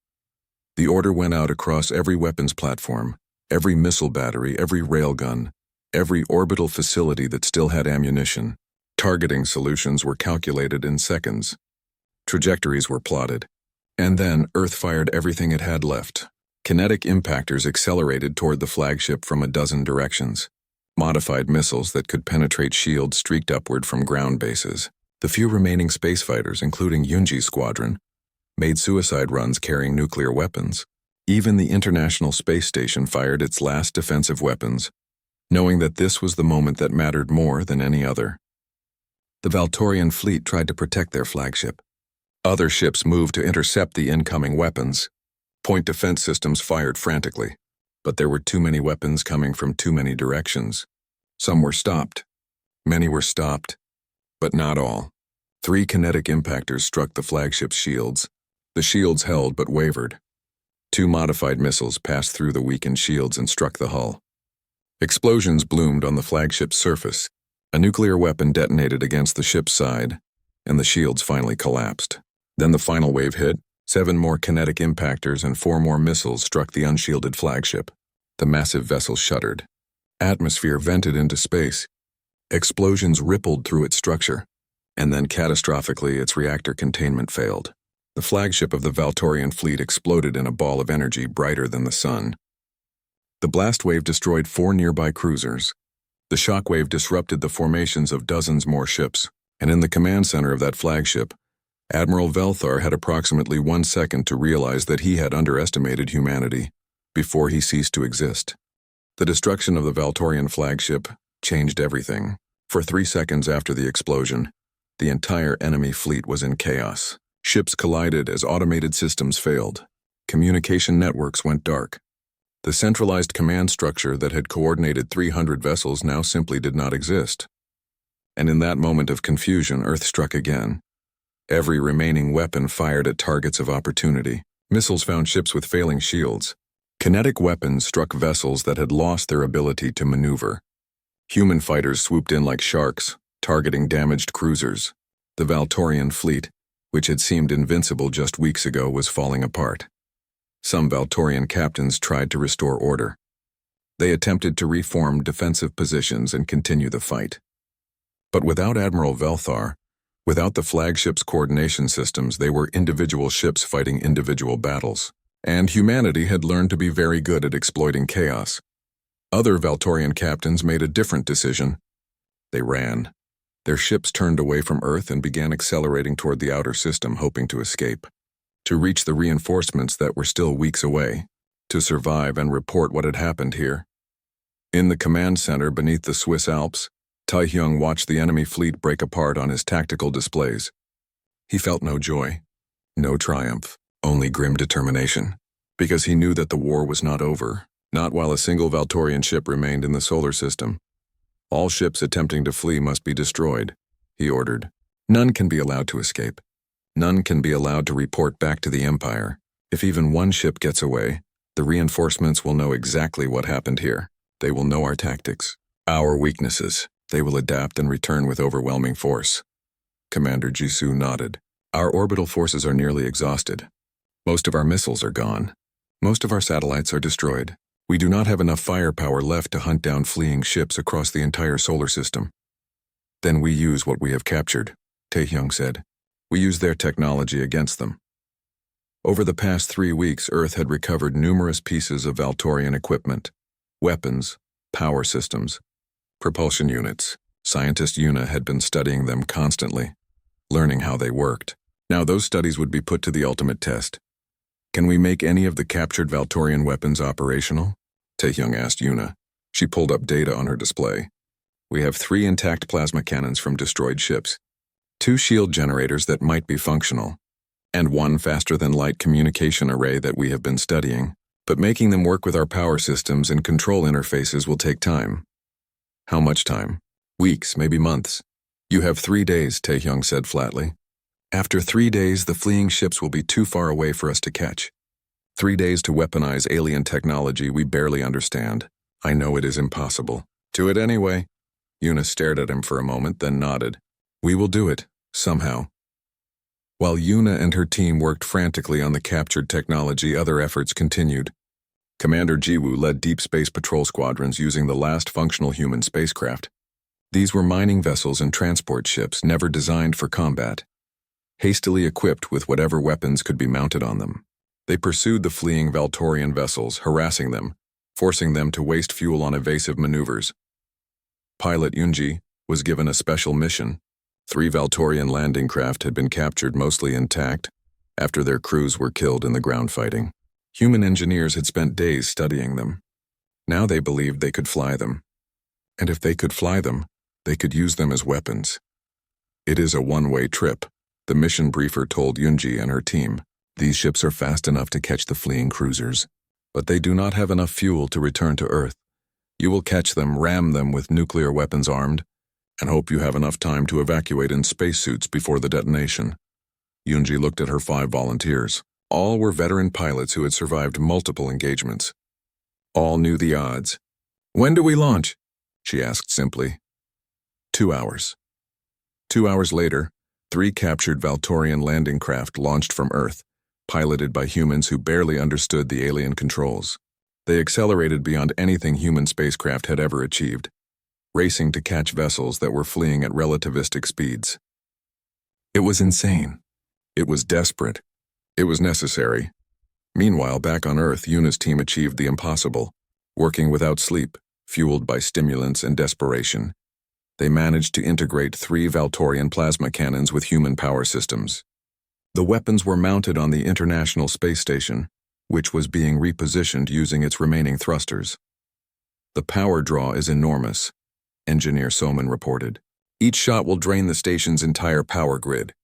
The order went out across every weapons platform, every missile battery, every railgun, every orbital facility that still had ammunition. Targeting solutions were calculated in seconds. Trajectories were plotted. And then Earth fired everything it had left. Kinetic impactors accelerated toward the flagship from a dozen directions. Modified missiles that could penetrate shields streaked upward from ground bases. The few remaining space fighters, including Yunji's squadron, made suicide runs carrying nuclear weapons. Even the International Space Station fired its last defensive weapons, knowing that this was the moment that mattered more than any other. The Valtorian fleet tried to protect their flagship. Other ships moved to intercept the incoming weapons. Point defense systems fired frantically, but there were too many weapons coming from too many directions. Some were stopped. Many were stopped, but not all. 3 kinetic impactors struck the flagship's shields. The shields held but wavered. 2 modified missiles passed through the weakened shields and struck the hull. Explosions bloomed on the flagship's surface. A nuclear weapon detonated against the ship's side, and the shields finally collapsed. Then the final wave hit. 7 more kinetic impactors and 4 more missiles struck the unshielded flagship. The massive vessel shuddered. Atmosphere vented into space. Explosions rippled through its structure, and then catastrophically its reactor containment failed. The flagship of the Valtorian fleet exploded in a ball of energy brighter than the sun. The blast wave destroyed 4 nearby cruisers. The shock wave disrupted the formations of dozens more ships, and in the command center of that flagship, Admiral Velthar had approximately 1 second to realize that he had underestimated humanity before he ceased to exist. The destruction of the Valtorian flagship changed everything. For 3 seconds after the explosion, the entire enemy fleet was in chaos. Ships collided as automated systems failed. Communication networks went dark. The centralized command structure that had coordinated 300 vessels now simply did not exist. And in that moment of confusion, Earth struck again. Every remaining weapon fired at targets of opportunity. Missiles found ships with failing shields. Kinetic weapons struck vessels that had lost their ability to maneuver. Human fighters swooped in like sharks, targeting damaged cruisers. The Valtorian fleet, which had seemed invincible just weeks ago, was falling apart. Some Valtorian captains tried to restore order. They attempted to reform defensive positions and continue the fight. But without Admiral Velthar, without the flagship's coordination systems, they were individual ships fighting individual battles. And humanity had learned to be very good at exploiting chaos. Other Valtorian captains made a different decision. They ran. Their ships turned away from Earth and began accelerating toward the outer system, hoping to escape, to reach the reinforcements that were still weeks away, to survive and report what had happened here. In the command center beneath the Swiss Alps, Taehyung watched the enemy fleet break apart on his tactical displays. He felt no joy, no triumph, only grim determination, because he knew that the war was not over, not while a single Valtorian ship remained in the solar system. All ships attempting to flee must be destroyed, he ordered. None can be allowed to escape. None can be allowed to report back to the Empire. If even one ship gets away, the reinforcements will know exactly what happened here. They will know our tactics, our weaknesses. They will adapt and return with overwhelming force. Commander Jisoo nodded. Our orbital forces are nearly exhausted. Most of our missiles are gone. Most of our satellites are destroyed. We do not have enough firepower left to hunt down fleeing ships across the entire solar system. Then we use what we have captured, Taehyung said. We use their technology against them. Over the past 3 weeks, Earth had recovered numerous pieces of Valtorian equipment, weapons, power systems, propulsion units. Scientist Yuna had been studying them constantly, learning how they worked. Now those studies would be put to the ultimate test. Can we make any of the captured Valtorian weapons operational? Taehyung asked Yuna. She pulled up data on her display. We have 3 intact plasma cannons from destroyed ships, 2 shield generators that might be functional, and 1 faster-than-light communication array that we have been studying. But making them work with our power systems and control interfaces will take time. How much time? Weeks, maybe months. You have 3 days, Taehyung said flatly. After 3 days, the fleeing ships will be too far away for us to catch. 3 days to weaponize alien technology we barely understand. I know it is impossible. Do it anyway. Yuna stared at him for a moment, then nodded. We will do it, somehow. While Yuna and her team worked frantically on the captured technology, other efforts continued. Commander Jiwoo led deep space patrol squadrons using the last functional human spacecraft. These were mining vessels and transport ships never designed for combat, hastily equipped with whatever weapons could be mounted on them. They pursued the fleeing Valtorian vessels, harassing them, forcing them to waste fuel on evasive maneuvers. Pilot Yunji was given a special mission, 3 Valtorian landing craft had been captured mostly intact after their crews were killed in the ground fighting. Human engineers had spent days studying them. Now they believed they could fly them. And if they could fly them, they could use them as weapons. It is a one-way trip, the mission briefer told Yunji and her team. These ships are fast enough to catch the fleeing cruisers, but they do not have enough fuel to return to Earth. You will catch them, ram them with nuclear weapons armed, and hope you have enough time to evacuate in spacesuits before the detonation. Yunji looked at her 5 volunteers. All were veteran pilots who had survived multiple engagements. All knew the odds. "When do we launch?" she asked simply. 2 hours. 2 hours later, 3 captured Valtorian landing craft launched from Earth, piloted by humans who barely understood the alien controls. They accelerated beyond anything human spacecraft had ever achieved, racing to catch vessels that were fleeing at relativistic speeds. It was insane. It was desperate. It was necessary. Meanwhile, back on Earth, Yuna's team achieved the impossible, working without sleep, fueled by stimulants and desperation. They managed to integrate 3 Valtorian plasma cannons with human power systems. The weapons were mounted on the International Space Station, which was being repositioned using its remaining thrusters. "The power draw is enormous," Engineer Soman reported. "Each shot will drain the station's entire power grid.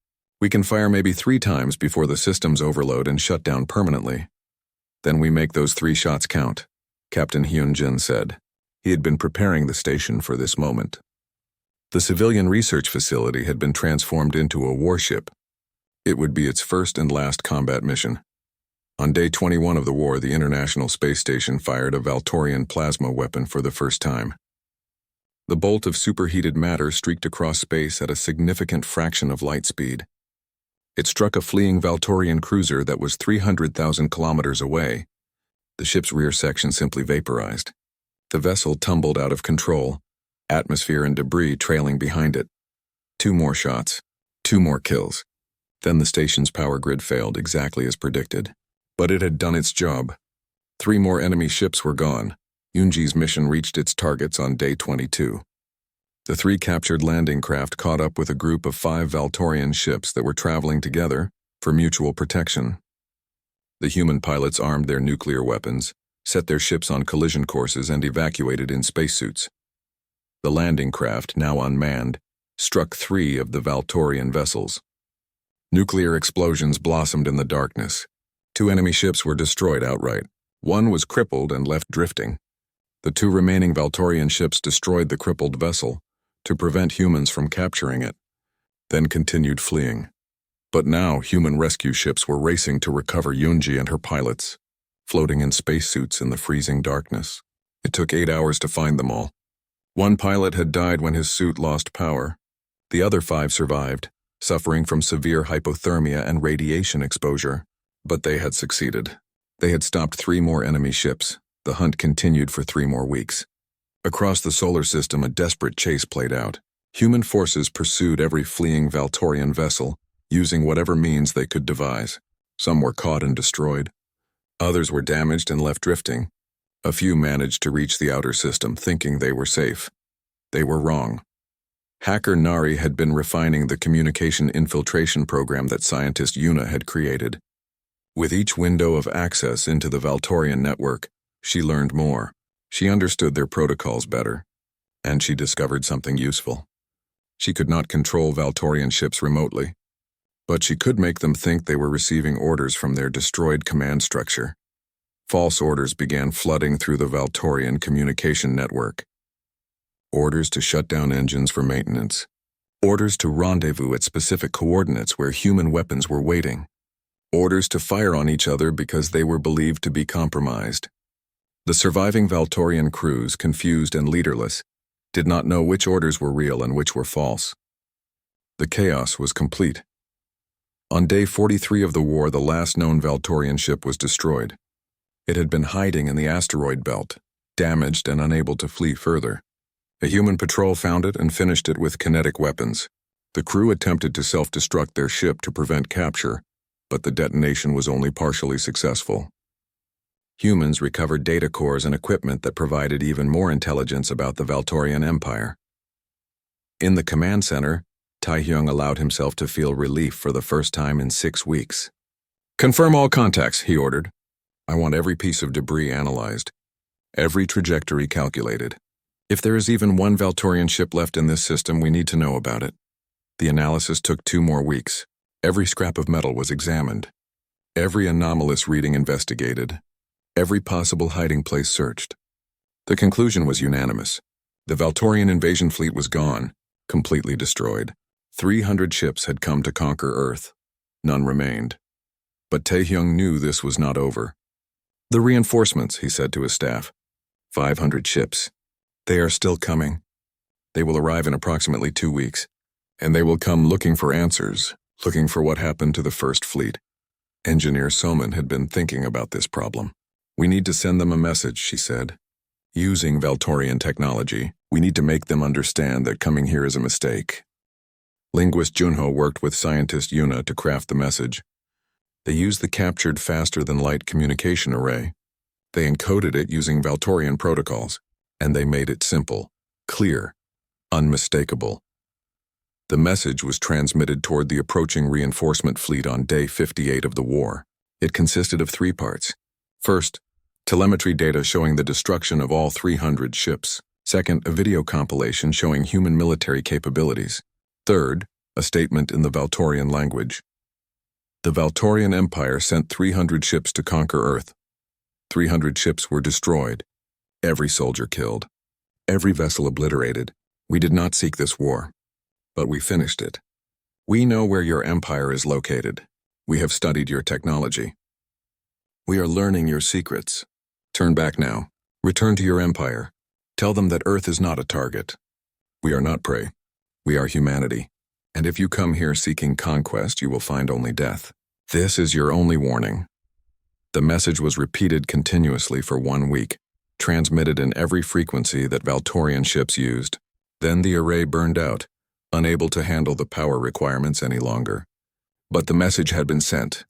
We can fire maybe 3 times before the systems overload and shut down permanently. Then we make those 3 shots count," Captain Hyun-jin said. He had been preparing the station for this moment. The civilian research facility had been transformed into a warship. It would be its first and last combat mission. On day 21 of the war, the International Space Station fired a Valtorian plasma weapon for the first time. The bolt of superheated matter streaked across space at a significant fraction of light speed. It struck a fleeing Valtorian cruiser that was 300,000 kilometers away. The ship's rear section simply vaporized. The vessel tumbled out of control, atmosphere and debris trailing behind it. 2 more shots, 2 more kills. Then the station's power grid failed exactly as predicted. But it had done its job. 3 more enemy ships were gone. Yunji's mission reached its targets on day 22. The 3 captured landing craft caught up with a group of 5 Valtorian ships that were traveling together for mutual protection. The human pilots armed their nuclear weapons, set their ships on collision courses, and evacuated in spacesuits. The landing craft, now unmanned, struck 3 of the Valtorian vessels. Nuclear explosions blossomed in the darkness. 2 enemy ships were destroyed outright. 1 was crippled and left drifting. The 2 remaining Valtorian ships destroyed the crippled vessel to prevent humans from capturing it, then continued fleeing. But now human rescue ships were racing to recover Yunji and her pilots, floating in spacesuits in the freezing darkness. It took 8 hours to find them all. 1 pilot had died when his suit lost power. The other 5 survived, suffering from severe hypothermia and radiation exposure. But they had succeeded. They had stopped 3 more enemy ships. The hunt continued for 3 more weeks. Across the solar system, a desperate chase played out. Human forces pursued every fleeing Valtorian vessel, using whatever means they could devise. Some were caught and destroyed. Others were damaged and left drifting. A few managed to reach the outer system, thinking they were safe. They were wrong. Hacker Nari had been refining the communication infiltration program that scientist Yuna had created. With each window of access into the Valtorian network, she learned more. She understood their protocols better, and she discovered something useful. She could not control Valtorian ships remotely, but she could make them think they were receiving orders from their destroyed command structure. False orders began flooding through the Valtorian communication network. Orders to shut down engines for maintenance. Orders to rendezvous at specific coordinates where human weapons were waiting. Orders to fire on each other because they were believed to be compromised. The surviving Valtorian crews, confused and leaderless, did not know which orders were real and which were false. The chaos was complete. On day 43 of the war, the last known Valtorian ship was destroyed. It had been hiding in the asteroid belt, damaged and unable to flee further. A human patrol found it and finished it with kinetic weapons. The crew attempted to self-destruct their ship to prevent capture, but the detonation was only partially successful. Humans recovered data cores and equipment that provided even more intelligence about the Valtorian Empire. In the command center, Taehyung allowed himself to feel relief for the first time in 6 weeks. "Confirm all contacts," he ordered. "I want every piece of debris analyzed, every trajectory calculated. If there is even one Valtorian ship left in this system, we need to know about it." The analysis took 2 more weeks. Every scrap of metal was examined, every anomalous reading investigated, every possible hiding place searched. The conclusion was unanimous. The Valtorian invasion fleet was gone, completely destroyed. 300 ships had come to conquer Earth. None remained. But Taehyung knew this was not over. "The reinforcements," he said to his staff. 500 ships. They are still coming. They will arrive in approximately 2 weeks, and they will come looking for answers, looking for what happened to the first fleet. Engineer Soman had been thinking about this problem. "We need to send them a message," she said. "Using Valtorian technology, we need to make them understand that coming here is a mistake." Linguist Junho worked with scientist Yuna to craft the message. They used the captured faster-than-light communication array. They encoded it using Valtorian protocols, and they made it simple, clear, unmistakable. The message was transmitted toward the approaching reinforcement fleet on day 58 of the war. It consisted of 3 parts. First, telemetry data showing the destruction of all 300 ships. Second, a video compilation showing human military capabilities. Third, a statement in the Valtorian language. The Valtorian Empire sent 300 ships to conquer Earth. 300 ships were destroyed. Every soldier killed. Every vessel obliterated. We did not seek this war, but we finished it. We know where your empire is located. We have studied your technology. We are learning your secrets. Turn back now. Return to your empire. Tell them that Earth is not a target. We are not prey. We are humanity. And if you come here seeking conquest, you will find only death. This is your only warning." The message was repeated continuously for 1 week, transmitted in every frequency that Valtorian ships used. Then the array burned out, unable to handle the power requirements any longer. But the message had been sent.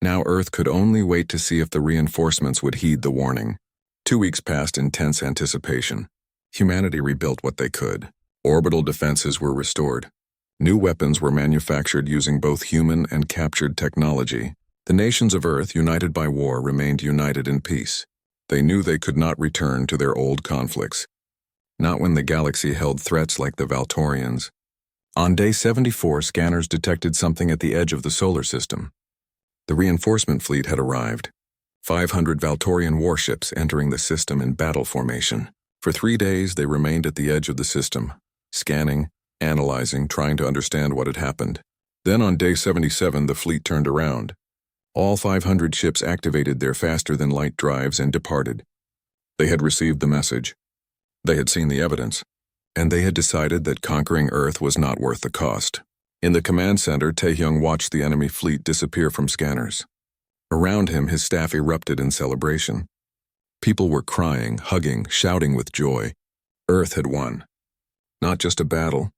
Now Earth could only wait to see if the reinforcements would heed the warning. 2 weeks passed in tense anticipation. Humanity rebuilt what they could. Orbital defenses were restored. New weapons were manufactured using both human and captured technology. The nations of Earth, united by war, remained united in peace. They knew they could not return to their old conflicts. Not when the galaxy held threats like the Valtorians. On day 74, scanners detected something at the edge of the solar system. The reinforcement fleet had arrived. 500 Valtorian warships entering the system in battle formation. For 3 days, they remained at the edge of the system, scanning, analyzing, trying to understand what had happened. Then on day 77, the fleet turned around. All 500 ships activated their faster-than-light drives and departed. They had received the message. They had seen the evidence. And they had decided that conquering Earth was not worth the cost. In the command center, Taehyung watched the enemy fleet disappear from scanners. Around him, his staff erupted in celebration. People were crying, hugging, shouting with joy. Earth had won. Not just a battle,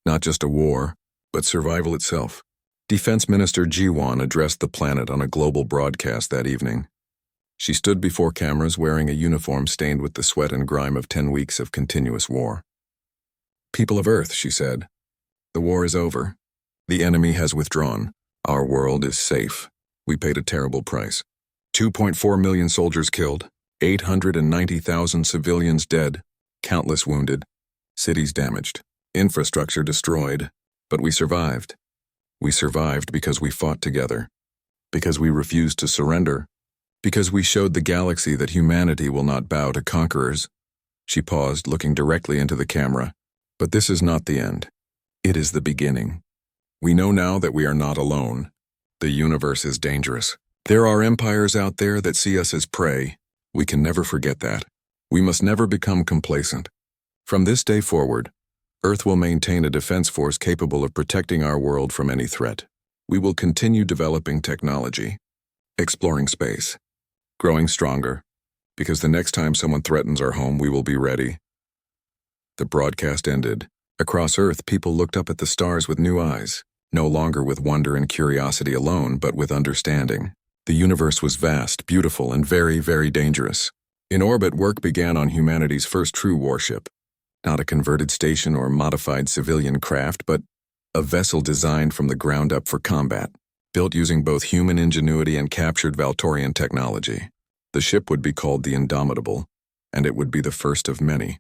not just a war, but survival itself. Defense Minister Ji-won addressed the planet on a global broadcast that evening. She stood before cameras wearing a uniform stained with the sweat and grime of 10 weeks of continuous war. "People of Earth," she said, "the war is over. The enemy has withdrawn. Our world is safe. We paid a terrible price. 2.4 million soldiers killed, 890,000 civilians dead, countless wounded, cities damaged, infrastructure destroyed. But we survived. We survived because we fought together, because we refused to surrender, because we showed the galaxy that humanity will not bow to conquerors." She paused, looking directly into the camera. "But this is not the end. It is the beginning. We know now that we are not alone. The universe is dangerous. There are empires out there that see us as prey. We can never forget that. We must never become complacent. From this day forward, Earth will maintain a defense force capable of protecting our world from any threat. We will continue developing technology, exploring space, growing stronger, because the next time someone threatens our home, we will be ready." The broadcast ended. Across Earth, people looked up at the stars with new eyes, no longer with wonder and curiosity alone, but with understanding. The universe was vast, beautiful, and very, very dangerous. In orbit, work began on humanity's first true warship. Not a converted station or modified civilian craft, but a vessel designed from the ground up for combat, built using both human ingenuity and captured Valtorian technology. The ship would be called the Indomitable, and it would be the first of many.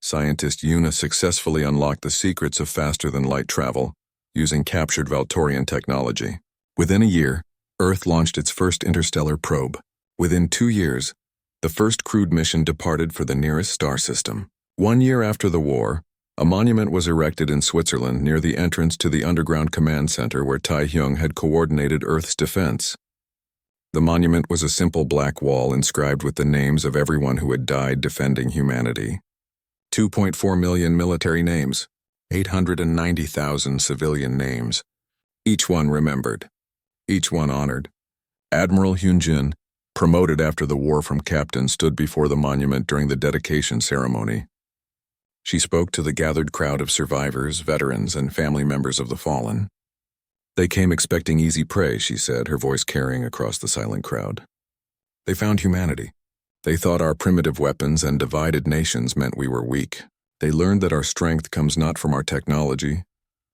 Scientist Una successfully unlocked the secrets of faster-than-light travel using captured Valtorian technology. Within a year, Earth launched its first interstellar probe. Within 2 years, the first crewed mission departed for the nearest star system. 1 year after the war, a monument was erected in Switzerland near the entrance to the underground command center where Tai Hyung had coordinated Earth's defense. The monument was a simple black wall inscribed with the names of everyone who had died defending humanity. 2.4 million military names, 890,000 civilian names. Each one remembered. Each one honored. Admiral Hyunjin, promoted after the war from captain, stood before the monument during the dedication ceremony. She spoke to the gathered crowd of survivors, veterans, and family members of the fallen. They came expecting easy prey, she said, her voice carrying across the silent crowd. They found humanity. They thought our primitive weapons and divided nations meant we were weak. They learned that our strength comes not from our technology,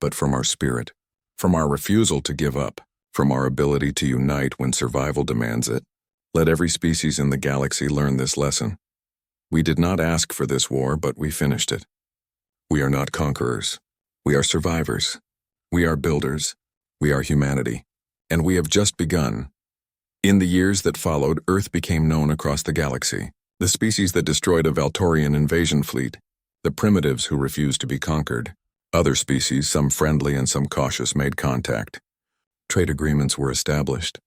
but from our spirit, from our refusal to give up, from our ability to unite when survival demands it. Let every species in the galaxy learn this lesson. We did not ask for this war, but we finished it. We are not conquerors. We are survivors. We are builders. We are humanity. And we have just begun. In the years that followed, Earth became known across the galaxy. The species that destroyed a Valtorian invasion fleet. The primitives who refused to be conquered. Other species, some friendly and some cautious, made contact. Trade agreements were established.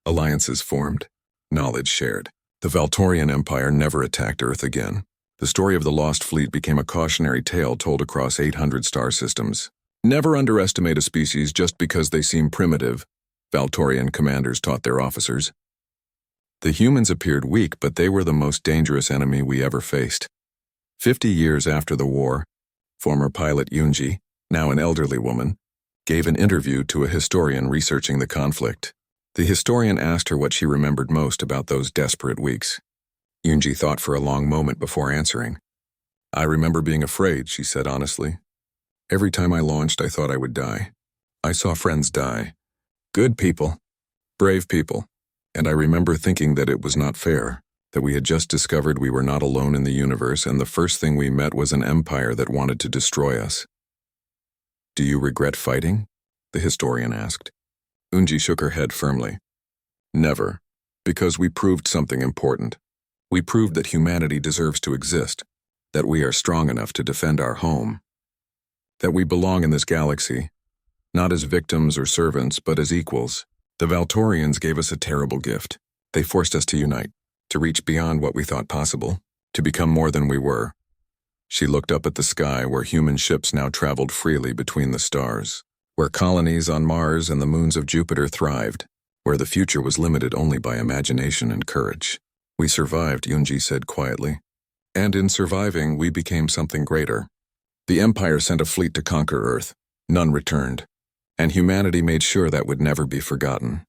Alliances formed. Knowledge shared. The Valtorian Empire never attacked Earth again. The story of the lost fleet became a cautionary tale told across 800 star systems. Never underestimate a species just because they seem primitive, Valtorian commanders taught their officers. The humans appeared weak, but they were the most dangerous enemy we ever faced. 50 years after the war, former pilot Yoonji, now an elderly woman, gave an interview to a historian researching the conflict. The historian asked her what she remembered most about those desperate weeks. Yoonji thought for a long moment before answering. I remember being afraid, she said honestly. Every time I launched, I thought I would die. I saw friends die. Good people. Brave people. And I remember thinking that it was not fair, that we had just discovered we were not alone in the universe, and the first thing we met was an empire that wanted to destroy us. Do you regret fighting? The historian asked. Yoonji shook her head firmly. Never, because we proved something important. We proved that humanity deserves to exist, that we are strong enough to defend our home, that we belong in this galaxy, not as victims or servants, but as equals. The Valtorians gave us a terrible gift. They forced us to unite, to reach beyond what we thought possible, to become more than we were. She looked up at the sky where human ships now traveled freely between the stars, where colonies on Mars and the moons of Jupiter thrived, where the future was limited only by imagination and courage. We survived, Yoonji said quietly. And in surviving, we became something greater. The Empire sent a fleet to conquer Earth. None returned. And humanity made sure that would never be forgotten.